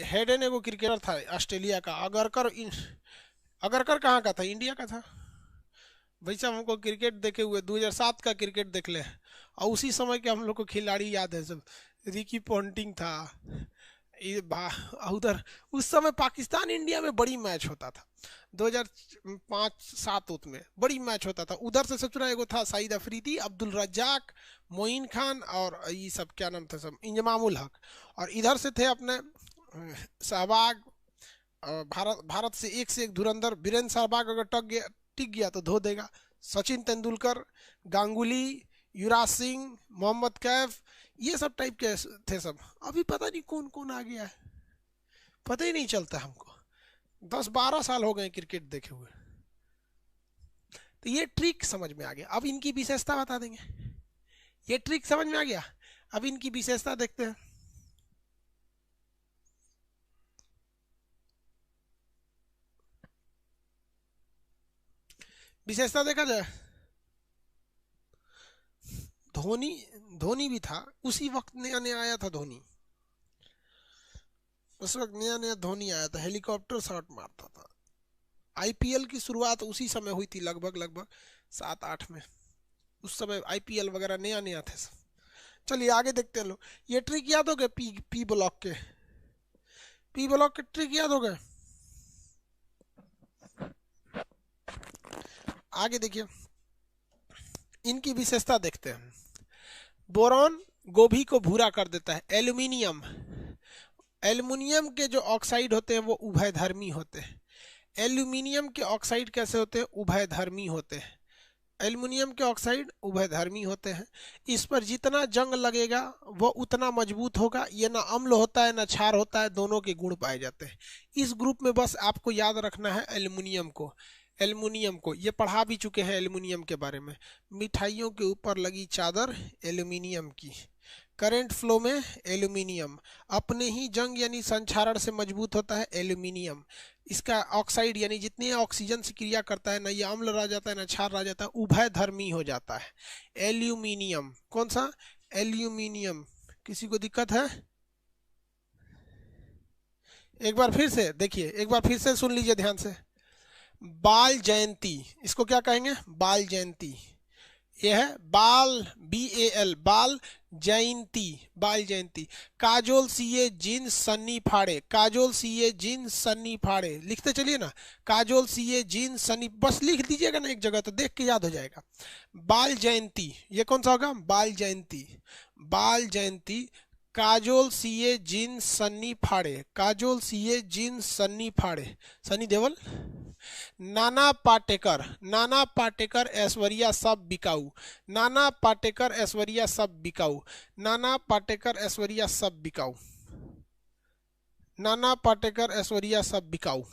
[SPEAKER 1] हेडेन एगो क्रिकेटर था ऑस्ट्रेलिया का, अगरकर कहाँ का था, इंडिया का था। भाई साहब हमको क्रिकेट देखे हुए 2007 का क्रिकेट देख ले, और उसी समय के हम लोग को खिलाड़ी याद है सब। रिकी पॉन्टिंग था, उधर उस समय पाकिस्तान इंडिया में बड़ी मैच होता था 2005-07 में, बड़ी मैच होता था। उधर से सबसे एगो था सईद अफरीदी, अब्दुल रज्जाक, मोइन खान और ये सब क्या नाम था सब, इंजमामुल हक। और इधर से थे अपने सहवाग, भारत से एक धुरंधर वीरेंद्र सहवाग अगर टिक गया तो धो देगा। सचिन तेंदुलकर, गांगुली, युवराज सिंह, मोहम्मद कैफ, ये सब टाइप के थे सब। अभी पता नहीं कौन कौन आ गया है, पता ही नहीं चलता हमको। 10-12 साल हो गए क्रिकेट देखे हुए। तो ये ट्रिक समझ में आ गया। अब इनकी विशेषता बता देंगे। ये ट्रिक समझ में आ गया, अब इनकी विशेषता देखते हैं। विशेषता देखा जाए, धोनी, धोनी भी था उसी वक्त, नया नया आया था धोनी, उस वक्त नया नया धोनी आया था, हेलीकॉप्टर शॉट मारता था। आईपीएल की शुरुआत उसी समय हुई थी, लगभग 7-8 में। उस समय आईपीएल वगैरह नया नया थे सब। चलिए आगे देखते हैं लोग। ये ट्रिक याद हो गए, पी ब्लॉक के, पी ब्लॉक के ट्रिक याद हो गए। आगे देखिए, इनकी विशेषता देखते हैं। बोरॉन गोभी को भूरा कर देता है। एल्यूमिनियम, एल्युमिनियम के जो ऑक्साइड होते हैं वो उभयधर्मी होते हैं। एल्यूमिनियम के ऑक्साइड कैसे होते हैं, उभयधर्मी होते हैं। एल्युमिनियम के ऑक्साइड उभयधर्मी होते हैं। इस पर जितना जंग लगेगा वो उतना मजबूत होगा। ये ना अम्ल होता है ना क्षार होता है, दोनों के गुण पाए जाते हैं। इस ग्रुप में बस आपको याद रखना है एल्युमिनियम को। एल्युमिनियम को ये पढ़ा भी चुके हैं एल्युमिनियम के बारे में। मिठाइयों के ऊपर लगी चादर एल्युमिनियम की, करंट फ्लो में एल्युमिनियम, अपने ही जंग यानी संक्षारण से मजबूत होता है एल्युमिनियम। इसका ऑक्साइड यानी जितने ऑक्सीजन से क्रिया करता है, ना ये अम्ल रह जाता है ना क्षार रह जाता है, उभयधर्मी हो जाता है एल्यूमिनियम। कौन सा, एल्यूमिनियम। किसी को दिक्कत है? एक बार फिर से देखिए, एक बार फिर से सुन लीजिए ध्यान से। बाल जयंती, इसको क्या कहेंगे, बाल जयंती। यह है बाल, BAL, बाल जयंती, बाल जयंती। काजोल सीए जींस सन्नी फाड़े, काजोल सीए जींस सन्नी फाड़े, लिखते चलिए ना, काजोल सीए जींस सन्नी, बस लिख दीजिएगा ना एक जगह तो देख के याद हो जाएगा। बाल जयंती, ये कौन सा होगा, बाल जयंती, बाल जयंती। काजोल सीए जींस सन्नी फाड़े, काजोल सीए जींस सन्नी फाड़े, सनी देओल। नाना पाटेकर, नाना पाटेकर ऐश्वर्या सब बिकाऊ, नाना पाटेकर ऐश्वर्या सब बिकाऊ, नाना पाटेकर ऐश्वर्या सब बिकाऊ, नाना पाटेकर ऐश्वर्या सब बिकाऊ।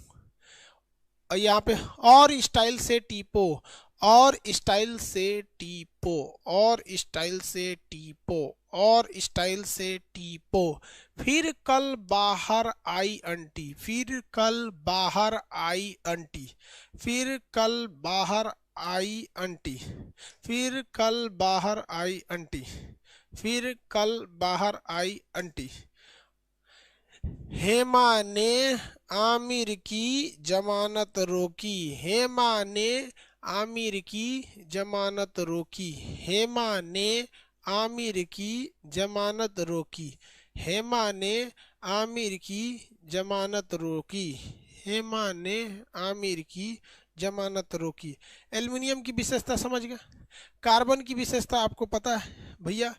[SPEAKER 1] और यहाँ पे और स्टाइल से टीपो, और स्टाइल से टीपो, और स्टाइल से टीपो, और स्टाइल से टीपो। फिर कल बाहर आई आंटी, फिर कल बाहर आई आंटी, फिर कल बाहर आई आंटी, फिर कल बाहर आई आंटी, फिर कल बाहर आई आंटी। हेमा ने आमिर की जमानत रोकी, हेमा ने आमिर की जमानत रोकी, हेमा ने आमिर की जमानत रोकी, हेमा ने आमिर की जमानत रोकी, हेमा ने आमिर की जमानत रोकी। एल्युमिनियम की विशेषता समझ गए। कार्बन की विशेषता आपको पता है भैया,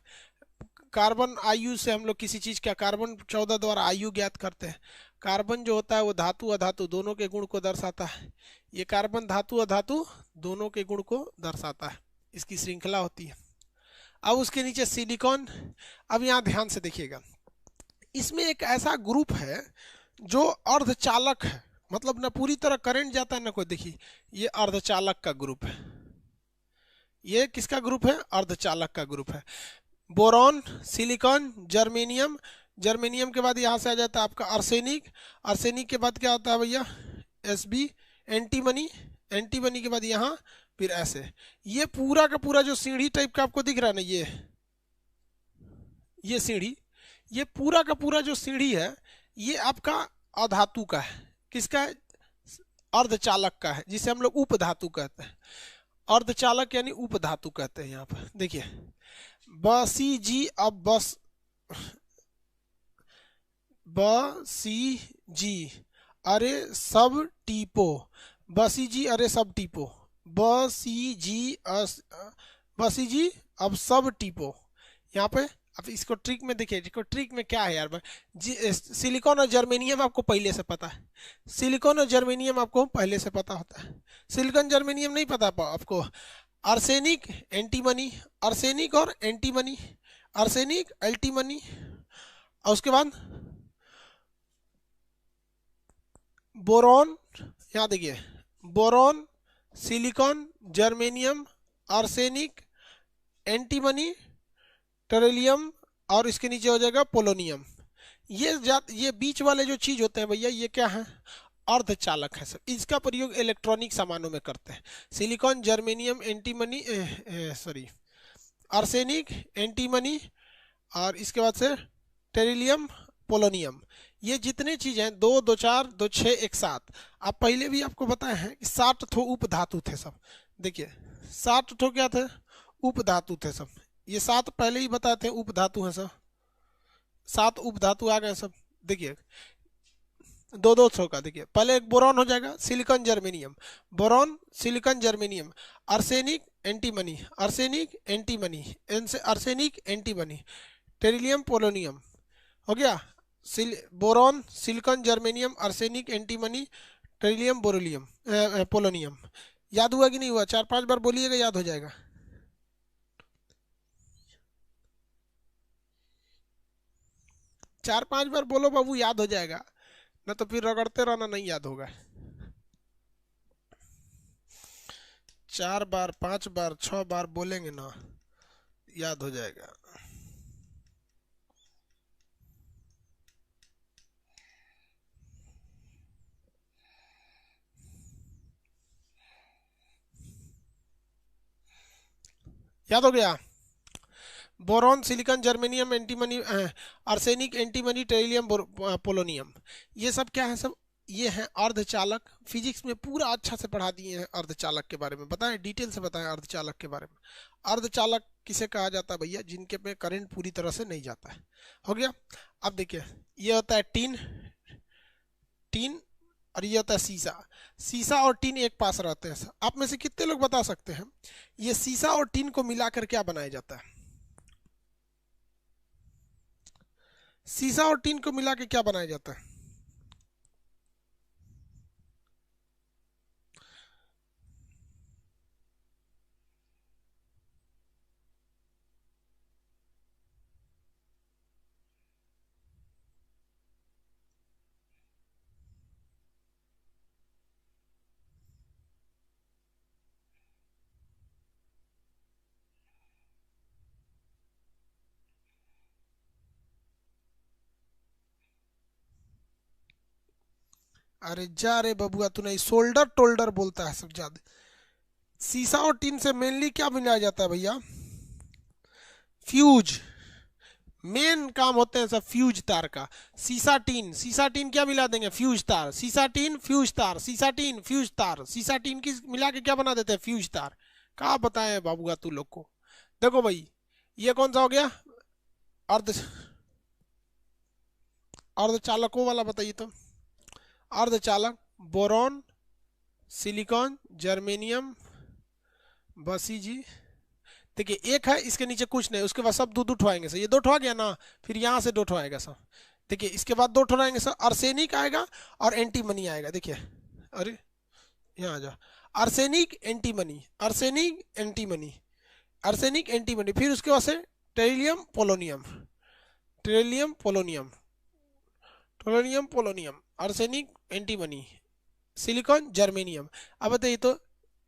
[SPEAKER 1] कार्बन आयु से हम लोग किसी चीज का कार्बन 14 द्वारा आयु ज्ञात करते हैं। कार्बन जो होता है वो धातु अधातु दोनों के गुण को दर्शाता है। ये कार्बन धातु अधातु दोनों के गुण को दर्शाता है, इसकी श्रृंखला होती है। अब उसके नीचे सिलिकॉन। अब यहाँ ध्यान से देखिएगा, इसमें एक ऐसा ग्रुप है जो अर्धचालक है, मतलब ना पूरी तरह करंट जाता है ना कोई। देखिए ये अर्धचालक का ग्रुप है, ये किसका ग्रुप है? अर्धचालक का ग्रुप है। बोरॉन, सिलिकॉन, जर्मेनियम, जर्मेनियम के बाद यहाँ से आ जाता है आपका आर्सेनिक, आर्सेनिक के बाद क्या होता है भैया? एसबी, एंटीमनी, एंटीमनी के बाद यहाँ फिर ऐसे। ये पूरा का पूरा जो सीढ़ी टाइप का आपको दिख रहा है ना, ये सीढ़ी, ये पूरा का पूरा जो सीढ़ी है ये आपका अधातु का है। किसका है? अर्धचालक का है, जिसे हम लोग उपधातु कहते हैं। अर्धचालक यानी उपधातु कहते हैं। यहाँ पर देखिए बसी जी, अब बस बसी जी अरे सब टीपो, बसी जी अरे सब टीपो, बसी जी बसी जी अब सब टीपो। यहाँ पे अब इसको ट्रिक में देखिए, इसको ट्रिक में क्या है यार। सिलिकॉन और जर्मेनियम आपको पहले से पता है, सिलिकॉन और जर्मेनियम आपको पहले से पता होता है। सिलिकॉन जर्मेनियम नहीं पता आपको। आर्सेनिक, एंटीमनी, आर्सेनिक और एंटीमनी, आर्सेनिक एल्टीमनी। और उसके बाद बोरॉन, यहाँ देखिए boron, silicon, germanium, arsenic, antimony, tellurium, और इसके नीचे हो जाएगा पोलोनियम। ये बीच वाले जो चीज होते हैं भैया, ये क्या है? अर्धचालक है सब। इसका प्रयोग इलेक्ट्रॉनिक सामानों में करते हैं। Silicon, germanium, antimony, sorry arsenic, antimony, और इसके बाद से टेरिलियम, पोलोनियम। ये जितने चीज हैं, 2 2 4 2 6 1 7। आप पहले भी आपको बताए हैं कि 60 ठो उपधातु थे सब। देखिए 60 ठो क्या थे? उपधातु थे सब। ये 7 पहले ही बताए थे उपधातु हैं सब, 7 उपधातु आ गए सब। देखिए 2 2 ठो का। देखिए पहले एक बोरॉन हो जाएगा, silicon germanium, boron silicon germanium, arsenic antimony, arsenic antimony, arsenic antimony, tellurium, polonium. हो गया boron, silicon, germanium, arsenic, antimony, tellurium, बोरोलियम, पोलोनियम। याद हुआ कि नहीं हुआ? 4 5 बार बोलिएगा, याद हो जाएगा। चार पांच बार बोलो बाबू, याद हो जाएगा, ना तो फिर रगड़ते रहना, नहीं याद होगा। 4 बार 5 बार 6 बार बोलेंगे ना, याद हो जाएगा। याद हो गया? Boron, silicon, germanium, antimony, arsenic, antimony, tellurium, polonium. ये सब क्या है? सब ये है अर्धचालक। फिजिक्स में पूरा अच्छा से पढ़ा दिए हैं अर्धचालक के बारे में। बताएं, डिटेल से बताएं अर्धचालक के बारे में। अर्धचालक किसे कहा जाता है भैया? जिनके में करंट पूरी तरह से नहीं जाता है। हो गया? अब देखिए ये होता है टीन, टीन, और ये होता है शीशा। शीशा और टीन एक पास रहते हैं। आप में से कितने लोग बता सकते हैं ये शीशा और टीन को मिलाकर क्या बनाया जाता है? शीशा और टीन को मिला के क्या बनाया जाता है? अरे जा रे बबुआ, तू नहीं, सोल्डर टोल्डर बोलता है सब ज्यादा। सीसा और टीन से मेनली क्या बनाया जाता है भैया? फ्यूज। मेन काम होते हैं सब फ्यूज तार का। सीसा टीन क्या मिला देंगे? फ्यूज तार। सीसा टीन फ्यूज तार, सीसा टीन फ्यूज तार, सीसा टीन की मिला के क्या बना देते हैं? फ्यूज तार। कहा बताएं बाबूगा तू लोग को। देखो भाई, ये कौन सा हो गया? अर्ध अर्धचालकों वाला बताइए तो। अर्धचालक, बोरॉन, सिलिकॉन, जर्मेनियम, बसी जी। देखिए एक है, इसके नीचे कुछ नहीं, उसके बाद सब दो दो ठो आएंगे सर। ये दो ठो आ गया ना, फिर यहाँ से दो ठो आएगा सर। देखिए इसके बाद दो ठो आएंगे सर, अर्सेनिक आएगा और एंटीमनी आएगा। देखिए, अरे यहाँ आ जाओ। Arsenic antimony, arsenic antimony, arsenic antimony, फिर उसके बाद से टेरिलियम पोलोनियम, टेरिलियम पोलोनियम, टोलोनियम polonium, arsenic antimony, silicon germanium. अब बताइए तो,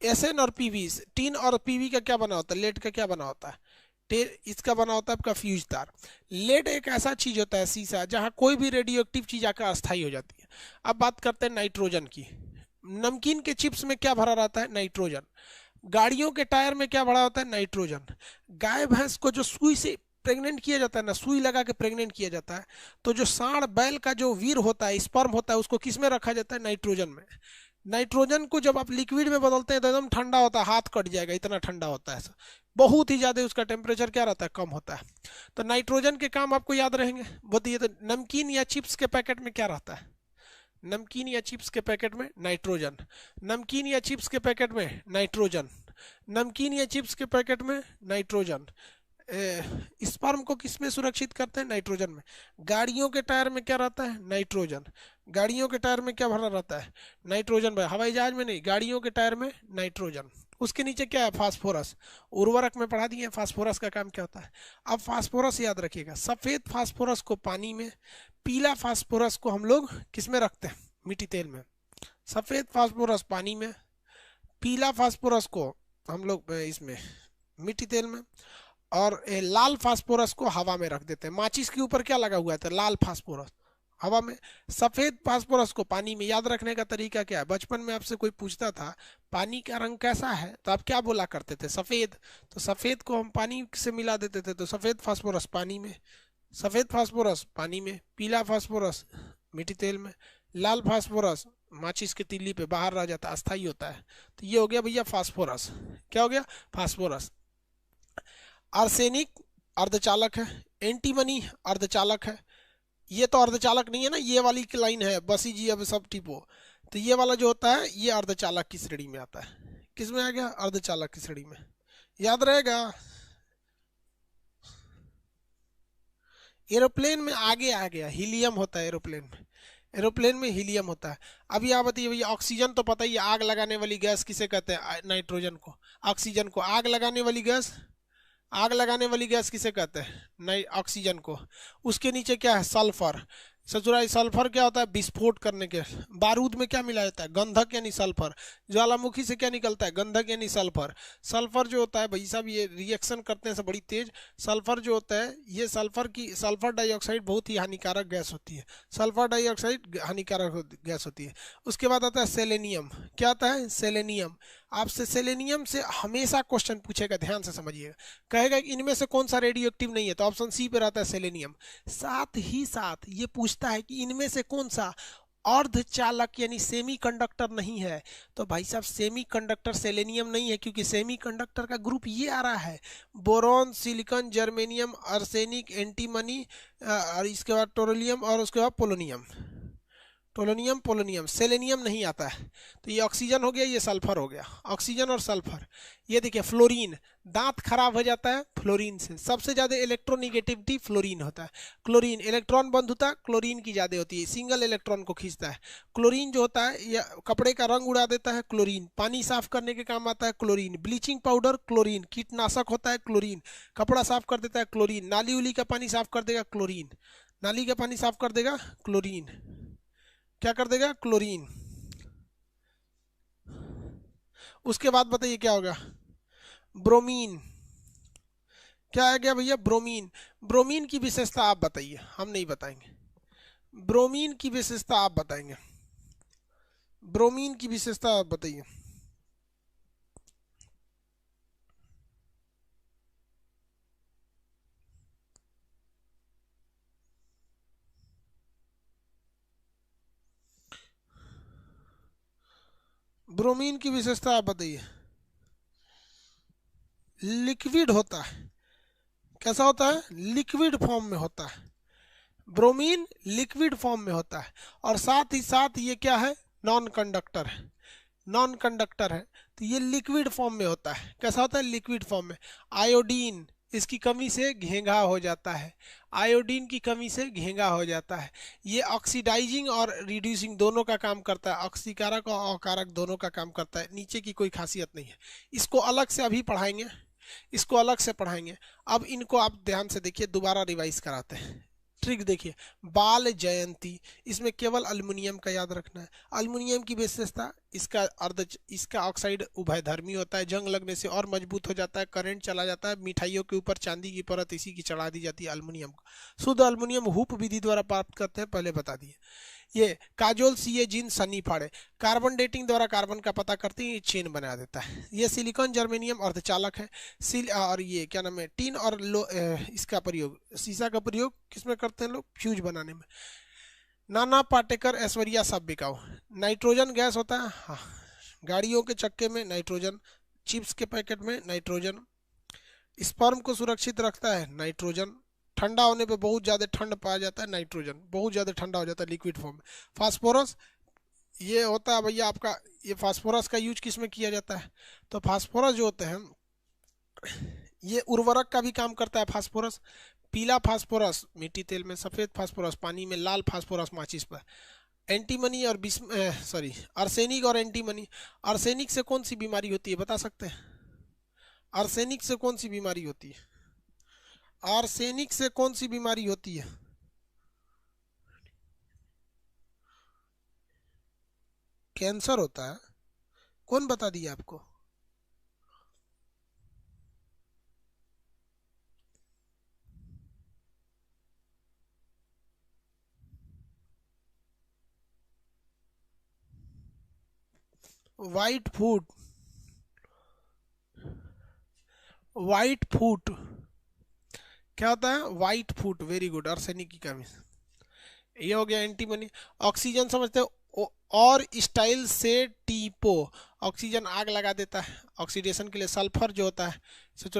[SPEAKER 1] एसएन और पीवी, टीन और पीवी का क्या बना होता है? लेड का क्या बना होता है? इसका बना होता है आपका फ्यूज तार। लेड एक ऐसा चीज होता है सीसा, जहां कोई भी रेडियो एक्टिव चीज आकर अस्थायी हो जाती है। अब बात करते हैं नाइट्रोजन की। नमकीन के चिप्स में क्या भरा रहता है? नाइट्रोजन। गाड़ियों के टायर में क्या भरा होता है? नाइट्रोजन। गाय भैंस को जो सुई से प्रेग्नेंट किया जाता है ना, सुई लगा के प्रेग्नेंट किया जाता है, तो जो सांड बैल का जो वीर होता है, स्पर्म होता है, उसको किस में रखा जाता है? नाइट्रोजन में। नाइट्रोजन को जब आप लिक्विड में बदलते हैं तो एकदम ठंडा होता है, हाथ कट जाएगा, इतना ठंडा होता है। बहुत ही ज्यादा उसका टेम्परेचर क्या रहता है? कम होता है। तो नाइट्रोजन के काम आपको याद रहेंगे। बताइए तो, नमकीन या चिप्स के पैकेट में क्या रहता है? नमकीन या चिप्स के पैकेट में नाइट्रोजन, नमकीन या चिप्स के पैकेट में नाइट्रोजन, नमकीन या चिप्स के पैकेट में नाइट्रोजन। स्पर्म को किस में सुरक्षित करते हैं? नाइट्रोजन में। गाड़ियों के टायर में क्या रहता है? नाइट्रोजन। गाड़ियों के टायर में क्या भरा रहता है? नाइट्रोजन। भाई हवाई जहाज में नहीं, गाड़ियों के टायर में नाइट्रोजन। उसके नीचे क्या है? फास्फोरस। उर्वरक में पढ़ा दिए फास्फोरस का काम क्या होता है। अब फास्फोरस याद रखिएगा, सफेद फास्फोरस को पानी में, पीला फास्फोरस को हम लोग किस में रखते हैं? मिट्टी तेल में। सफेद फास्फोरस पानी में, पीला फास्फोरस को हम लोग इसमें मिट्टी तेल में, और लाल फास्फोरस को हवा में रख देते हैं। माचिस के ऊपर क्या लगा हुआ है? लाल फास्फोरस हवा में। सफेद फास्फोरस को पानी में। याद रखने का तरीका क्या है? बचपन में आपसे कोई पूछता था पानी का रंग कैसा है, तो आप क्या बोला करते थे? सफेद। तो सफेद को हम पानी से मिला देते थे, तो सफेद फास्फोरस पानी में, सफेद फास्फोरस पानी में, पीला फास्फोरस मिट्टी तेल में, लाल फास्फोरस माचिस के तीली पे बाहर रह जाता है, अस्थायी होता है। तो ये हो गया भैया फास्फोरस। क्या हो गया? फास्फोरस। आर्सेनिक अर्धचालक है, एंटीमनी अर्धचालक है। ये तो अर्धचालक नहीं है ना, ये वाली लाइन है बसी जी, अब सब टिपो। तो ये वाला जो होता है ये अर्धचालक की श्रेणी में आता है। किस में आ गया? अर्धचालक की श्रेणी में। याद रहेगा। एरोप्लेन में आगे आ गया, हीलियम होता है एरोप्लेन में। एरोप्लेन में हीलियम होता है। अभी आप बताइए भैया, ऑक्सीजन तो पता ही है, आग लगाने वाली गैस किसे कहते हैं? नाइट्रोजन को। ऑक्सीजन को। आग लगाने वाली गैस, आग लगाने वाली गैस किसे कहते हैं? नहीं, ऑक्सीजन को। उसके नीचे क्या है? सल्फर। ससुराई सल्फर क्या होता है? विस्फोट करने के। बारूद में क्या मिला जाता है? गंधक यानी सल्फर। ज्वालामुखी से क्या निकलता है? गंधक यानी सल्फर। सल्फर जो होता है भाई साहब, ये रिएक्शन करते हैं सब बड़ी तेज। सल्फर जो होता है, ये सल्फर डाइऑक्साइड बहुत ही हानिकारक गैस होती है। सल्फर डाइऑक्साइड हानिकारक गैस होती है। उसके बाद आता है सेलेनियम। क्या आता है? सेलेनियम। आपसे सेलेनियम से हमेशा क्वेश्चन पूछेगा, ध्यान से समझिएगा। कहेगा कि इनमें से कौन सा रेडियो एक्टिव नहीं है, तो ऑप्शन सी पे रहता है सेलेनियम। साथ ही साथ ये पूछता है कि इनमें से कौन सा अर्धचालक यानी सेमी कंडक्टर नहीं है, तो भाई साहब सेमी कंडक्टर सेलेनियम नहीं है, क्योंकि सेमी कंडक्टर का ग्रुप ये आ रहा है, boron, silicon, germanium, arsenic, antimony, और इसके बाद टोरिलियम, और उसके बाद पोलोनियम। टोलोनियम पोलोनियम, सेलेनियम नहीं आता है। तो ये ऑक्सीजन हो गया, ये सल्फर हो गया। ऑक्सीजन और सल्फर। ये देखिए फ्लोरीन, दांत खराब हो जाता है फ्लोरीन से। सबसे ज्यादा इलेक्ट्रोनिगेटिविटी फ्लोरीन होता है। क्लोरीन इलेक्ट्रॉन बंधुता क्लोरीन की ज्यादा होती है, सिंगल इलेक्ट्रॉन को खींचता है। क्लोरीन जो होता है ये कपड़े का रंग उड़ा देता है। क्लोरीन पानी साफ करने के काम आता है। क्लोरीन ब्लीचिंग पाउडर, क्लोरीन कीटनाशक होता है। क्लोरीन कपड़ा साफ कर देता है। क्लोरीन नाली उली का पानी साफ कर देगा। क्लोरीन नाली का पानी साफ कर देगा। क्लोरीन क्या कर देगा? क्लोरीन। उसके बाद बताइए क्या होगा? ब्रोमीन। क्या आ गया भैया? ब्रोमीन। ब्रोमीन की विशेषता आप बताइए, हम नहीं बताएंगे। ब्रोमीन की विशेषता आप बताएंगे। ब्रोमीन की विशेषता आप बताइए। ब्रोमीन की विशेषता आप बताइए। लिक्विड होता है। कैसा होता है? लिक्विड फॉर्म में होता है। ब्रोमीन लिक्विड फॉर्म में होता है और साथ ही साथ ये क्या है? नॉन कंडक्टर है। नॉन कंडक्टर है तो ये लिक्विड फॉर्म में होता है। कैसा होता है? लिक्विड फॉर्म में। आयोडीन इसकी कमी से घेंघा हो जाता है। आयोडीन की कमी से घेंघा हो जाता है। ये ऑक्सीडाइजिंग और रिड्यूसिंग दोनों का काम करता है। ऑक्सीकारक और अकारक दोनों का काम करता है। नीचे की कोई खासियत नहीं है। इसको अलग से अभी पढ़ाएंगे। इसको अलग से पढ़ाएंगे। अब इनको आप ध्यान से देखिए, दोबारा रिवाइज कराते हैं। ट्रिक देखिए, बाल जयंती, इसमें केवल अल्युमिनियम का याद रखना है। अल्युमिनियम की विशेषता, इसका ऑक्साइड उभयधर्मी होता है। जंग लगने से और मजबूत हो जाता है। करंट चला जाता है। मिठाइयों के ऊपर चांदी की परत इसी की चढ़ा दी जाती है, अल्युमिनियम को। शुद्ध अल्युमिनियम हुप विधि द्वारा प्राप्त करते हैं, पहले बता दिए। ये काजोल सीए जिन सनी फाड़े, कार्बन डेटिंग द्वारा कार्बन का पता करते हैं, ये चेन बना देता है। ये सिलिकॉन जर्मेनियम अर्धचालक है। और ये क्या नाम है? टीन और इसका प्रयोग, शीशा का प्रयोग किसमें करते हैं लोग? फ्यूज बनाने में। नाना पाटेकर ऐश्वर्या सब बिकाऊ। नाइट्रोजन गैस होता है, हाँ। गाड़ियों के चक्के में नाइट्रोजन, चिप्स के पैकेट में नाइट्रोजन, स्पर्म को सुरक्षित रखता है नाइट्रोजन, ठंडा होने पे बहुत ज़्यादा ठंड पाया जाता है नाइट्रोजन, बहुत ज़्यादा ठंडा हो जाता है लिक्विड फॉर्म में। फास्फोरस, ये होता है भैया आपका, ये फास्फोरस का यूज किस में किया जाता है? तो फास्फोरस जो होते हैं, ये उर्वरक का भी काम करता है फास्फोरस। पीला फास्फोरस मिट्टी तेल में, सफ़ेद फास्फोरस पानी में, लाल फास्फोरस माचिस पर। एंटीमनी और आर्सेनिक और एंटीमनी। आर्सेनिक से कौन सी बीमारी होती है, बता सकते हैं? आर्सेनिक से कौन सी बीमारी होती है? आर्सेनिक से कौन सी बीमारी होती है? कैंसर होता है। कौन बता दिया आपको? वाइट फूड, वाइट फूड क्या होता है? White food, very good, arsenic की कमी। ये हो गया एंटीमनी। ऑक्सीजन समझते हो? और स्टाइल से टीपो, ऑक्सीजन आग लगा देता है ऑक्सीडेशन के लिए। सल्फर जो होता है, सोचो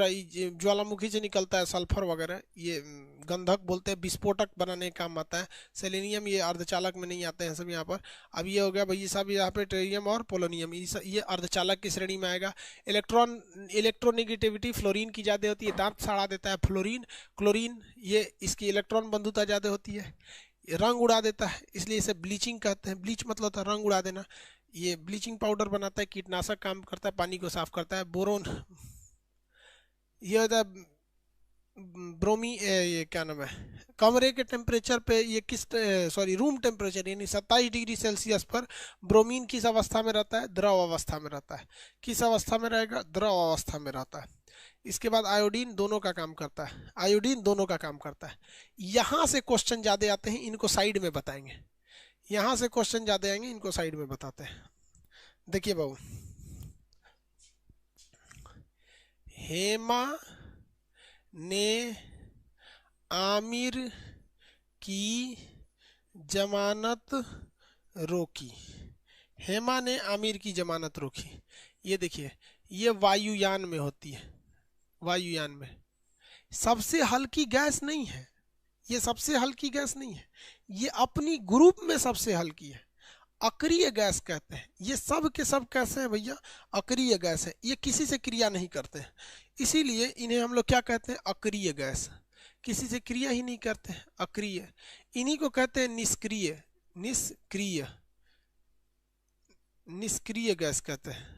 [SPEAKER 1] ज्वालामुखी से निकलता है सल्फर वगैरह, ये गंधक बोलते हैं, विस्फोटक बनाने का काम आता है। सेलेनियम ये अर्धचालक में नहीं आते हैं सब यहाँ पर। अब ये हो गया भाई सब यहाँ पे टेरियम और पोलोनियम, ये अर्धचालक की श्रेणी में आएगा। इलेक्ट्रोनेगेटिविटी फ्लोरीन की ज़्यादा होती है, दांत सड़ा देता है फ्लोरीन। क्लोरीन, ये इसकी इलेक्ट्रॉन बंधुता ज़्यादा होती है, रंग उड़ा देता है, इसलिए इसे ब्लीचिंग कहते हैं। ब्लीच मतलब होता है रंग उड़ा देना। ये ब्लीचिंग पाउडर बनाता है, कीटनाशक काम करता है, पानी को साफ करता है। बोरोन, ये होता है ब्रोमी, ये क्या नाम है, कमरे के टेम्परेचर पे, ये किस, सॉरी रूम टेम्परेचर यानी 27 डिग्री सेल्सियस पर ब्रोमीन किस अवस्था में रहता है? द्रव अवस्था में रहता है। किस अवस्था में रहेगा? द्रव अवस्था में रहता है। इसके बाद आयोडीन दोनों का काम करता है। आयोडीन दोनों का काम करता है। यहाँ से क्वेश्चन ज़्यादा आते हैं, इनको साइड में बताएंगे। यहाँ से क्वेश्चन ज़्यादा आएंगे, इनको साइड में बताते हैं। देखिए बाबू, हेमा ने आमिर की जमानत रोकी। हेमा ने आमिर की जमानत रोकी। ये देखिए, ये वायुयान में होती है। वायुयान में सबसे हल्की गैस नहीं है, ये सबसे हल्की गैस नहीं है, ये अपनी ग्रुप में सबसे हल्की है। अक्रिय गैस कहते हैं। ये सब के सब कैसे हैं भैया? अक्रिय गैस है। ये किसी से क्रिया नहीं करते हैं, इसीलिए इन्हें हम लोग क्या कहते हैं? अक्रिय गैस। किसी से क्रिया ही नहीं करते हैं, अक्रिय। इन्हीं को कहते हैं निष्क्रिय। निष्क्रिय, निष्क्रिय गैस कहते हैं।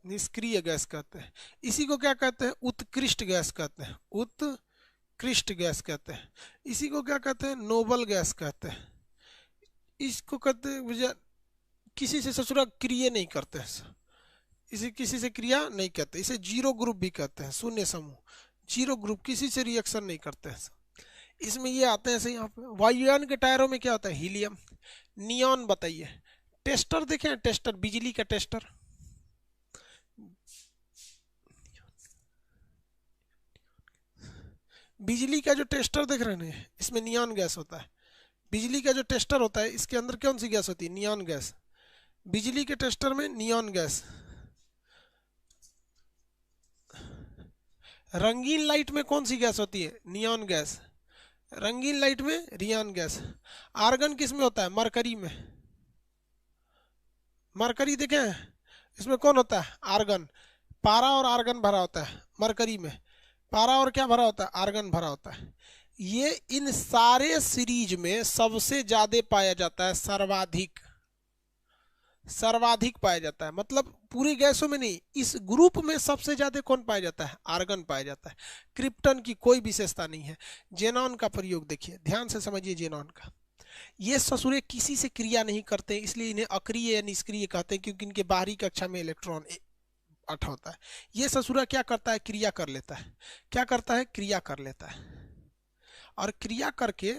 [SPEAKER 1] निष्क्रिय गैस कहते हैं। इसी को क्या कहते हैं? उत्कृष्ट गैस कहते हैं। उत्कृष्ट गैस कहते हैं। इसी को क्या कहते हैं? नोबल गैस कहते हैं। इसको कहते हैं भैया, किसी से ससुरा क्रिया नहीं करते हैं, इसे किसी से क्रिया नहीं कहते। इसे जीरो ग्रुप भी कहते हैं, शून्य समूह, जीरो ग्रुप, किसी से रिएक्शन नहीं करते हैं। इसमें ये आते हैं यहाँ पे। वायुयान के टायरों में क्या होता है? हीलियम। नियॉन बताइए। टेस्टर देखें, टेस्टर, बिजली का टेस्टर, बिजली का जो टेस्टर देख रहे हैं इसमें नियॉन गैस होता है। बिजली का जो टेस्टर होता है इसके अंदर कौन सी गैस होती है? Neon gas. बिजली के टेस्टर में नियॉन गैस। रंगीन लाइट में कौन सी गैस होती है? Neon gas. रंगीन लाइट में रियान गैस। आर्गन किस में होता है? मरकरी में। मरकरी देखें, इसमें कौन होता है? आर्गन। पारा और आर्गन भरा होता है मरकरी में। पारा और क्या भरा होता है? आर्गन भरा होता है। ये इन सारे सीरीज में सबसे ज्यादा पाया जाता है, सर्वाधिक, सर्वाधिक पाया जाता है। मतलब पूरी गैसों में नहीं, इस ग्रुप में सबसे ज्यादा कौन पाया जाता है? आर्गन पाया जाता है। क्रिप्टन की कोई विशेषता नहीं है। जेनॉन का प्रयोग देखिए, ध्यान से समझिए जेनॉन का। ये ससुरे किसी से क्रिया नहीं करते, इसलिए इन्हें अक्रिय या निष्क्रिय कहते हैं, क्योंकि इनके बाहरी कक्षा में इलेक्ट्रॉन अठ होता है। ये ससुरा क्या करता है? क्रिया कर लेता है। क्या करता है? क्रिया कर लेता है, और क्रिया करके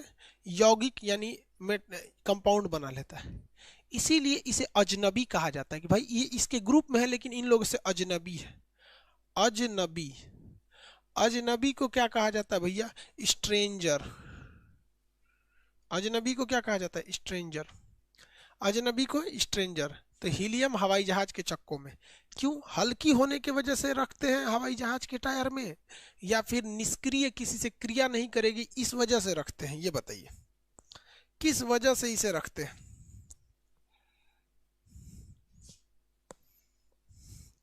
[SPEAKER 1] यौगिक यानी कंपाउंड बना लेता है। इसीलिए इसे अजनबी कहा जाता है कि भाई ये इसके ग्रुप में है लेकिन इन लोगों से अजनबी है। अजनबी। अजनबी को क्या कहा जाता है भैया? स्ट्रेंजर। अजनबी को क्या कहा जाता है? स्ट्रेंजर। अजनबी को स्ट्रेंजर। तो हीलियम हवाई जहाज के चक्कों में क्यों? हल्की होने की वजह से रखते हैं हवाई जहाज के टायर में, या फिर निष्क्रिय, किसी से क्रिया नहीं करेगी इस वजह से रखते हैं? ये बताइए किस वजह से इसे रखते हैं?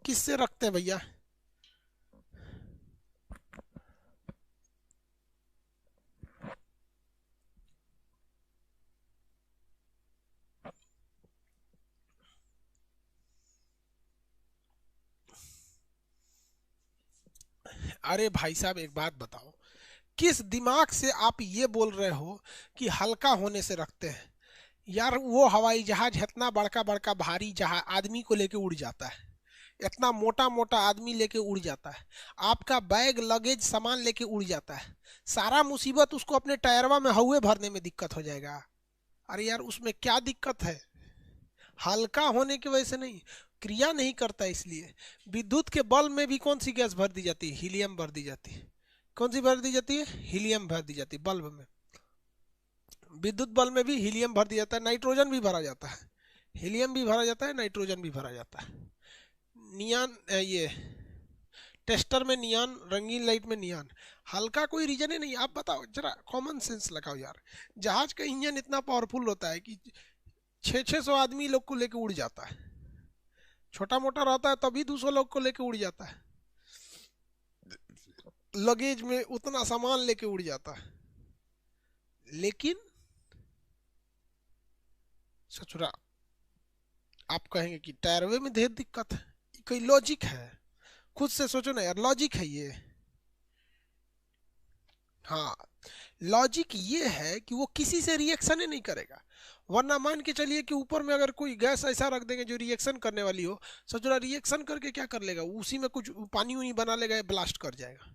[SPEAKER 1] किससे रखते हैं भैया? अरे भाई साहब एक बात बताओ, किस दिमाग से आप ये बोल रहे हो कि हल्का होने से रखते हैं? यार वो हवाई जहाज इतना बड़का बड़का भारी जहाज आदमी को लेके उड़ जाता है, इतना मोटा मोटा आदमी लेके उड़ जाता है, आपका बैग लगेज सामान लेके उड़ जाता है, सारा मुसीबत उसको अपने टायरवा में हवा भरने में दिक्कत हो जाएगा। अरे यार उसमें क्या दिक्कत है? हल्का होने की वजह से नहीं, क्रिया नहीं करता इसलिए। विद्युत के बल्ब में भी कौन सी गैस भर दी जाती है? हीलियम भर दी जाती है। कौन सी भर दी जाती है? हीलियम भर दी जाती है बल्ब में। विद्युत बल्ब में भी हीलियम भर दिया जाता है, नाइट्रोजन भी भरा जाता है। हीलियम भी भरा जाता है, नाइट्रोजन भी भरा जाता है। नियॉन, ये टेस्टर में नियॉन, रंगीन लाइट में नियॉन। हल्का कोई रीजन ही नहीं। आप बताओ जरा, कॉमन सेंस लगाओ यार। जहाज का इंजन इतना पावरफुल होता है कि 600 आदमी लोग को लेके उड़ जाता है। छोटा मोटा रहता है तभी 200 लोग को लेके उड़ जाता है। लगेज में उतना सामान लेके उड़ जाता है। लेकिन सचुरा आप कहेंगे कि टायरवे में ढेर दिक्कत है, कोई लॉजिक है? खुद से सोचो ना यार, लॉजिक है ये? हाँ, लॉजिक ये है कि वो किसी से रिएक्शन ही नहीं करेगा। वरना मान के चलिए कि ऊपर में अगर कोई गैस ऐसा रख देंगे जो रिएक्शन करने वाली हो, सोचो रिएक्शन करके क्या कर लेगा? उसी में कुछ पानी उनी बना लेगा, ब्लास्ट कर जाएगा।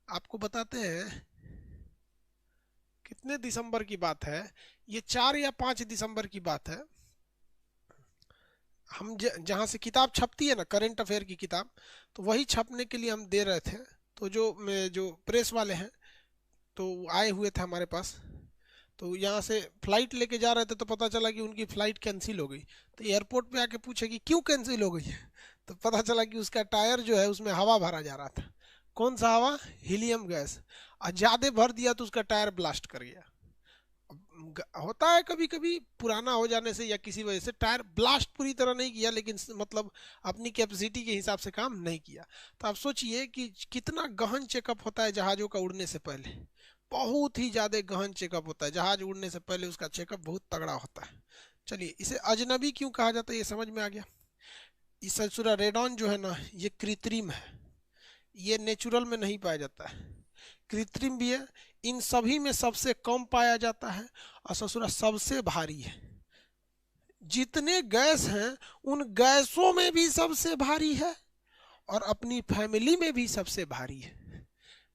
[SPEAKER 1] आपको बताते हैं कितने दिसंबर की बात है, ये 4 या 5 दिसंबर की बात है। हम जहाँ से किताब छपती है ना, करंट अफेयर की किताब, तो वही छपने के लिए हम दे रहे थे। तो जो प्रेस वाले हैं तो आए हुए थे हमारे पास, तो यहाँ से फ्लाइट लेके जा रहे थे, तो पता चला कि उनकी फ़्लाइट कैंसिल हो गई। तो एयरपोर्ट पे आके पूछे कि क्यों कैंसिल हो गई है, तो पता चला कि उसका टायर जो है उसमें हवा भरा जा रहा था। कौन सा हवा? Helium gas. और ज़्यादा भर दिया तो उसका टायर ब्लास्ट कर गया। होता है कभी कभी पुराना हो जाने से या किसी वजह से टायर ब्लास्ट पूरी तरह नहीं किया, लेकिन मतलब अपनी कैपेसिटी के हिसाब से काम नहीं किया। तो आप सोचिए कि कितना गहन चेकअप होता है जहाज़ों का उड़ने से पहले। बहुत ही ज़्यादा गहन चेकअप होता है जहाज उड़ने से पहले, उसका चेकअप बहुत तगड़ा होता है। चलिए, इसे अजनबी क्यों कहा जाता है ये समझ में आ गया। इस सल्फ्यूरा रेडॉन जो है ना, ये कृत्रिम है, ये नेचुरल में नहीं पाया जाता है, कृत्रिम भी है। इन सभी में सबसे कम पाया जाता है और ससुरा सबसे भारी है। जितने गैस हैं उन गैसों में भी सबसे भारी है, और अपनी फैमिली में भी सबसे भारी है।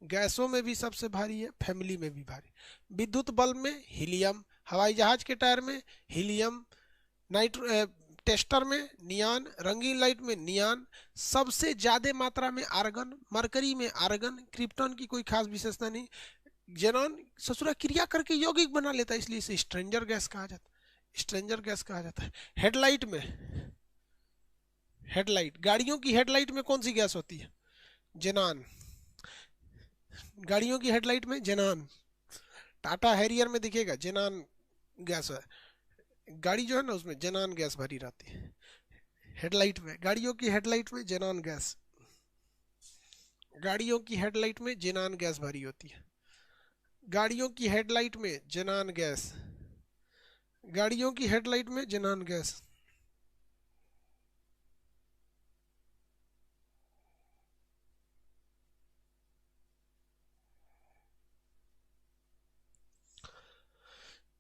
[SPEAKER 1] गैसों में भी सबसे भारी है, फैमिली में भी भारी। विद्युत बल्ब में हीलियम, हवाई जहाज के टायर में हीलियम, नाइट्रो टेस्टर में नियान, रंगीन लाइट में नियान, सबसे ज्यादा मात्रा में आर्गन, मरकरी में आर्गन, क्रिप्टॉन की कोई खास विशेषता नहीं, जेनॉन ससुरा क्रिया करके यौगिक बना लेता है, इसलिए इसे स्ट्रेंजर गैस कहा जाता है, स्ट्रेंजर गैस कहा जाता है। हेडलाइट में, हेडलाइट, गाड़ियों की हेडलाइट में कौन सी गैस होती है? जेनान, गाड़ियों की हेडलाइट में जेनान, टाटा हैरियर में दिखेगा जेनान गैस है, गाड़ी जो है ना उसमें जेनान गैस भरी रहती है हेडलाइट में, गाड़ियों की हेडलाइट में जेनान गैस, गाड़ियों की हेडलाइट में जेनान गैस भरी होती है, गाड़ियों की हेडलाइट में जेनान गैस, गाड़ियों की हेडलाइट में जेनान गैस।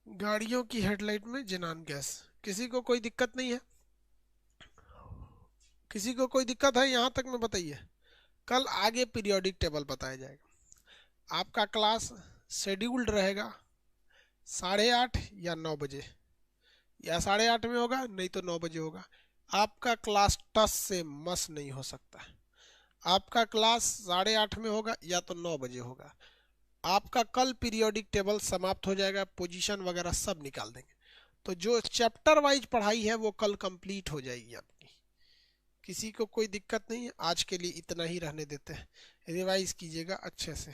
[SPEAKER 1] गाड़ियों की हेडलाइट में जेनान गैस। किसी को कोई दिक्कत नहीं है? किसी को कोई दिक्कत है यहाँ तक में बताइए। कल आगे पीरियोडिक टेबल बताया जाएगा। आपका क्लास शेड्यूल्ड रहेगा 8:30 या 9 बजे, या 8:30 में होगा नहीं तो 9 बजे होगा। आपका क्लास टस से मस नहीं हो सकता। आपका क्लास 8:30 में होगा या तो 9 बजे होगा। आपका कल पीरियोडिक टेबल समाप्त हो जाएगा, पोजीशन वगैरह सब निकाल देंगे, तो जो चैप्टर वाइज पढ़ाई है वो कल कंप्लीट हो जाएगी आपकी। किसी को कोई दिक्कत नहीं है? आज के लिए इतना ही रहने देते हैं, रिवाइज कीजिएगा अच्छे से।